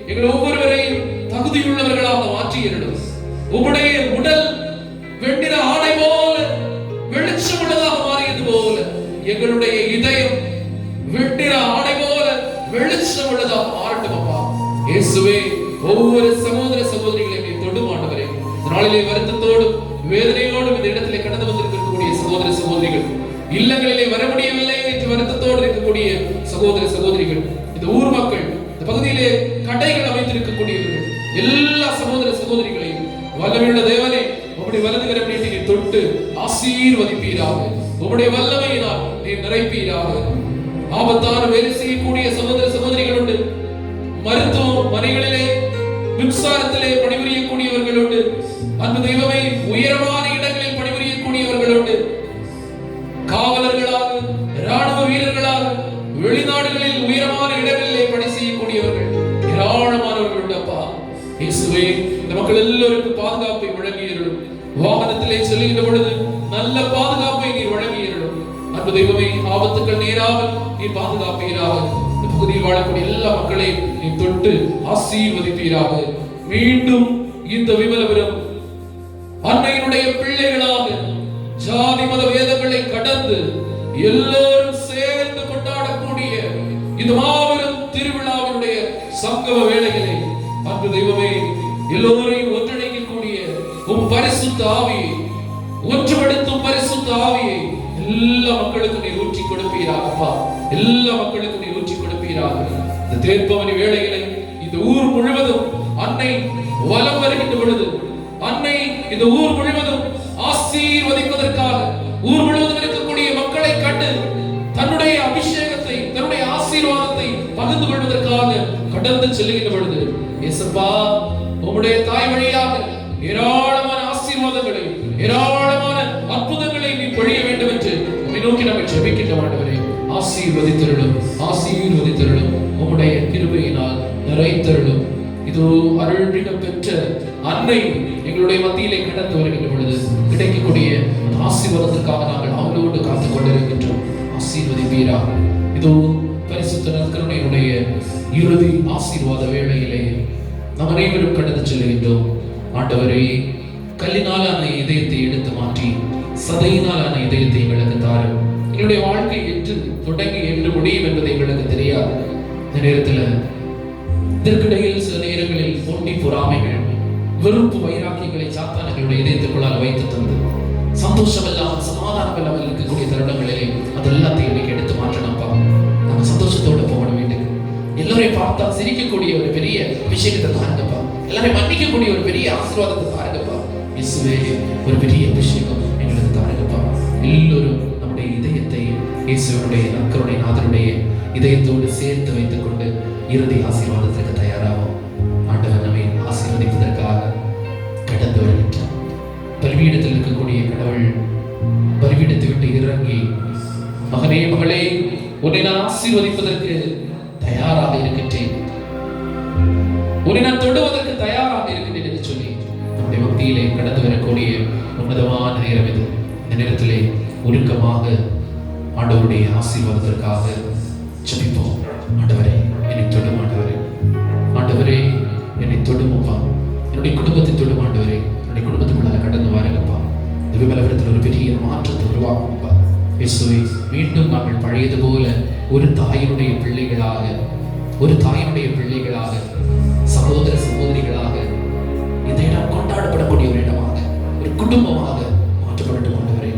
எங்கள் ஒவ்வொருவரையும் தகுதியுள்ளவர்களாக மாற்றியிருடும். உம்முடைய உடல் வெண்ணிற ஆடை போல வெளிச்சம் உள்ளதாக மாறியது போல எங்களுடைய இதயம் வெண்ணிற ஆடை போல வெளிச்சம் உள்ளதாக மாறட்டும் அப்பா. இயேசுவே ஒவ்வொரு சகோதர சகோதரிகளையும் தொடும் ஆண்டவரே. நாளிலே வருத்தத்தோடும் வேதனையோடும் இந்த இடத்திலே கடந்து வந்திருக்கக்கூடிய சகோதர சகோதரிகள், இல்லங்களிலே வர முடியவில்லை என்று வருத்தத்தோடு இருக்கக்கூடிய சகோதர சகோதரிகள், இந்த ஊர் மக்கள், இந்த பகுதியிலே கடைகள் அமைத்திருக்கக்கூடியவர்கள், எல்லா சகோதர சகோதரிகளையும் வல்லமையுள்ள தேவனே உம்முடைய வலதுகரம் நீட்டி நீர் தொட்டு ஆசீர்வதிப்பீராக, உம்முடைய வல்லமையினால் நீர் நிறைப்பீராக. ஆபத்தான வேலை செய்யக்கூடிய சகோதர சகோதரிகள் உண்டு, மருத்துவ மனைகளிலே மின்சாரத்திலே பணிபுரியக்கூடியவர்கள் உண்டு, அன்பு தெய்வமே உயரமான இடங்களில் பணிபுரியக்கூடியவர்கள் உண்டு, காவலர்களாக, ராணுவ வீரர்களாக, வெளிநாடுகளில் உயரமான இடங்களிலே பணி செய்யக்கூடியவர்கள் ஏராளமானவர்கள் உண்டு அப்பா. இயேசுவே இந்த மக்கள் எல்லோருக்கும் பாதுகாப்பை வழங்கியிருடும். வாகனத்திலே செல்லுகின்ற பொழுது நல்ல பாதுகாப்பை நீர் வழங்கியிருடும். அன்பு தெய்வமே ஆபத்துக்கள் நேராமல் நீர் பாதுகாப்பீராக. இந்த பகுதியில் வாழக்கூடிய எல்லா மக்களையும் நீ தொட்டு ஆசீர்வதிப்பீராக. மீண்டும் இந்த விமலபுரம் அன்னையினுடைய பிள்ளைகளாக ஜாதி மத வேதங்களை கடந்து எல்லோரும் சேர்ந்து கொண்டாடக்கூடிய இந்த மாபெரும் திருவிழாவினுடைய சங்கம வேளைகளை அன்பு தெய்வமே எல்லோரையும் ஒன்றிணைக்கக்கூடிய உம் பரிசுத்த ஆவியை, ஒன்றுபடுத்தும் பரிசுத்த ஆவியை எல்லா மக்களுக்கும் நீ ஊற்றி கொடுப்பீராகப்பா. எல்லா மக்களுக்கும் நீ ஊற்றி கொடுப்பீராக. இந்த தேர்ப்பவனி வேளைகளை இந்த ஊர் முழுவதும் அன்னை வலம் வருகின்ற பொழுது, அன்னை இந்த ஊர் முழுவதும் ஆசீர்வதிப்பதற்காக ஊர் முழுவதும் இருக்கக்கூடிய மக்களை கண்டு தன்னுடைய அபிஷேகத்தை, தன்னுடைய ஆசீர்வாதத்தை பகிர்ந்து கொள்வதற்காக கடந்து செல்லுகின்ற பொழுது, இயேசுப்பா உம்முடைய தாய் வழியாக ஏராளமான ஆசீர்வாதங்களை, ஏராளமான அற்புதங்களை நீ பொழிய வேண்டும் என்று உம்மை நோக்கி நாங்கள் ஜெபிக்கின்ற ஆண்டவரே, ஆசீர்வதித்தருளும், ஆசீர்வதித்தருளும், உம்முடைய கிருபையினால் நிறைத்தருளும். இதோ அருள்மிக பெற்ற அன்னை எங்களுடைய மத்தியிலே கடந்து வருகின்ற பொழுது கிடைக்கக்கூடிய ஆசீர்வாதத்திற்காக நாங்கள் அவளோடு காத்துக் கொண்டிருக்கின்றோம். ஆசீர்வதிப்பீராக. இதோ பரிசுத்த நற்கருணையுடைய இறுதி ஆசீர்வாத வேளையிலே நாம் அனைவரும் கடந்து செல்கின்றோம். ஆண்டவரே, கல்லினாலான இதயத்தை எடுத்து மாற்றி சதையினாலான இதயத்தை எங்களுக்கு தாரும். எங்களுடைய வாழ்க்கை என்று தொடங்கி என்று முடியும் என்பது எங்களுக்கு தெரியாது. இந்த நேரத்தில் இதற்கிடையில் சில நேரங்களில் போட்டி பொறாமைகள், வெறுப்பு, வைராக்கியங்களை சாத்தான் எங்களுடைய இதயத்துக்குள்ளால் வைத்து தந்து சந்தோஷம் இல்லாமல் சமாதானம் இல்லாமல் இருக்கக்கூடிய தருணங்களிலே அது எல்லாத்தையும் இன்னைக்கு எடுத்து மாற்றணும்ப்பா. நம்ம சந்தோஷத்தோட போகணும் வீட்டுக்கு. எல்லாரையும் பார்த்தா சிரிக்கக்கூடிய ஒரு பெரிய விஷயத்தை தாருங்கப்பா. எல்லாரையும் மன்னிக்கக்கூடிய ஒரு பெரிய ஆசீர்வாதத்தை தாருங்கப்பா. இயேசுவே, ஒரு பெரிய அபிஷேகம் எங்களுக்கு தாருங்கப்பா. எல்லோரும் நம்முடைய இதயத்தை இயேசுவனுடைய நற்கருணை நாதனுடைய இதயத்தோடு சேர்த்து வைத்துக் கொண்டு இறுதி ஆசீர்வாதத்திற்கு தயாராகும். ஆண்டவர் நம்மை ஆசீர்வதிப்பதற்காக கடந்து வருகின்றார். பலிபீடத்தில் இருக்கக்கூடிய கடவுள் பலிபீடத்தை விட்டு இறங்கி, மகனே, மகளே, உன்னை நான் ஆசீர்வதிப்பதற்கு தயாராக இருக்கின்றேன், உன்னை நான் தொடுவதற்கு தயாராக இருக்கின்றேன் என்று சொல்லி நம்முடைய மத்தியிலே கடந்து வரக்கூடிய உன்னதமான நேரம் இது. இந்த நேரத்திலே உருக்கமாக ஆண்டவருடைய ஆசீர்வாதத்திற்காக ஜெபிப்போம். ஆண்டவரே, என்னை தொடும். ஆண்டவரே, ஆண்டவரே, என்னை தொடுமப்பா. என்னுடைய குடும்பத்தை தொடும். ஆண்டவரே, என்னுடைய குடும்பத்துக்குள்ளார கடந்து வாருங்கப்பா. இந்த விமலவரத்தில் ஒரு பெரிய மாற்றத்தை உருவாக்கும்பா. இயேசுவே, மீண்டும் நாங்கள் பழையது போல ஒரு தாயினுடைய பிள்ளைகளாக, ஒரு தாயினுடைய பிள்ளைகளாக, சகோதர சகோதரிகளாக இந்த இடம் கொண்டாடப்படக்கூடிய ஒரு இடமாக, ஒரு குடும்பமாக மாற்றப்பட்டு கொண்டவரே,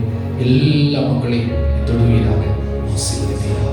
எல்லா மக்களையும் தொடுவீராக, ஆசீர்வதிப்பீராக.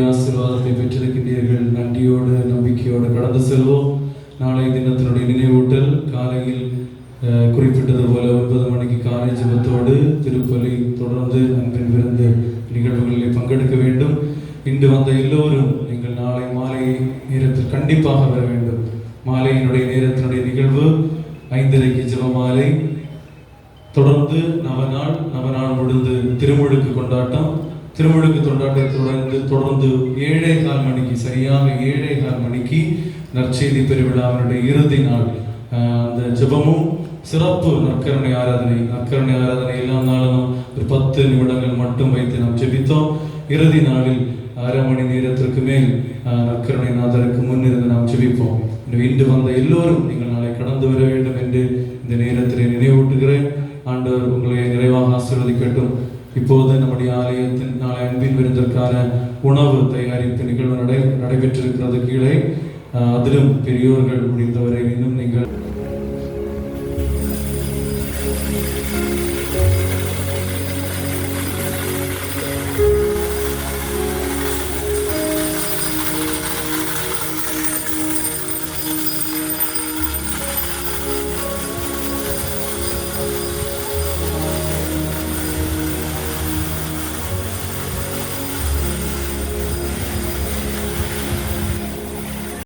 ஆசீர்வாதத்தை பெற்றிருக்கின்றீர்கள். நன்றியோடு நம்பிக்கையோடு கடந்து செல்வோம். நாளை தினத்தினுடைய நினைவூட்டல் காலையில் குறிப்பிட்டது போல 9 மணிக்கு காலை ஜெபத்தோடு திருப்பலி, தொடர்ந்து அன்பின் விருந்து நிகழ்வுகளில் பங்கெடுக்க வேண்டும். இன்று வந்த எல்லோரும் நீங்கள் நாளை மாலை நேரத்தில் கண்டிப்பாக வர வேண்டும். மாலையினுடைய நேரத்தினுடைய நிகழ்வு 5:30க்கு ஜெபமாலை, தொடர்ந்து நவநாள் முடிந்து திருமுழுக்கு கொண்டாட்டம். திருமுழுக்கு கொண்டாட்டத்தை தொடர்ந்து 7:15 மணிக்கு, சரியாக 7:15 மணிக்கு நற்செய்தி பெருவிழாவினுடைய இறுதி நாள். அந்த ஜெபமும் சிறப்பு நற்கருணை ஆராதனை எல்லா நாளும் ஒரு 10 நிமிடங்கள் மட்டும் வைத்து நாம் ஜெபித்தோம். இறுதி நாளில் 1/2 மணி நேரத்திற்கு மேல் நற்கருணை நாதருக்கு முன்னிருந்து நாம் ஜெபிப்போம். இன்று வந்த எல்லோரும் நீங்கள் நாளை கடந்து வர வேண்டும் என்று இந்த நேரத்தில் நினைவூட்டுகிறேன். ஆண்டவர் உங்களை நிறைவாக ஆசீர்வதிக்கட்டும். இப்போது நம்முடைய ஆலயத்தின் நாளை அன்பின் விருந்திற்கான உணவு தயாரிப்பு நிகழ்வு நடைபெற்றிருக்கிறது கீழே. அதிலும் பெரியோர்கள் முடிந்தவரை இன்னும் நீங்கள்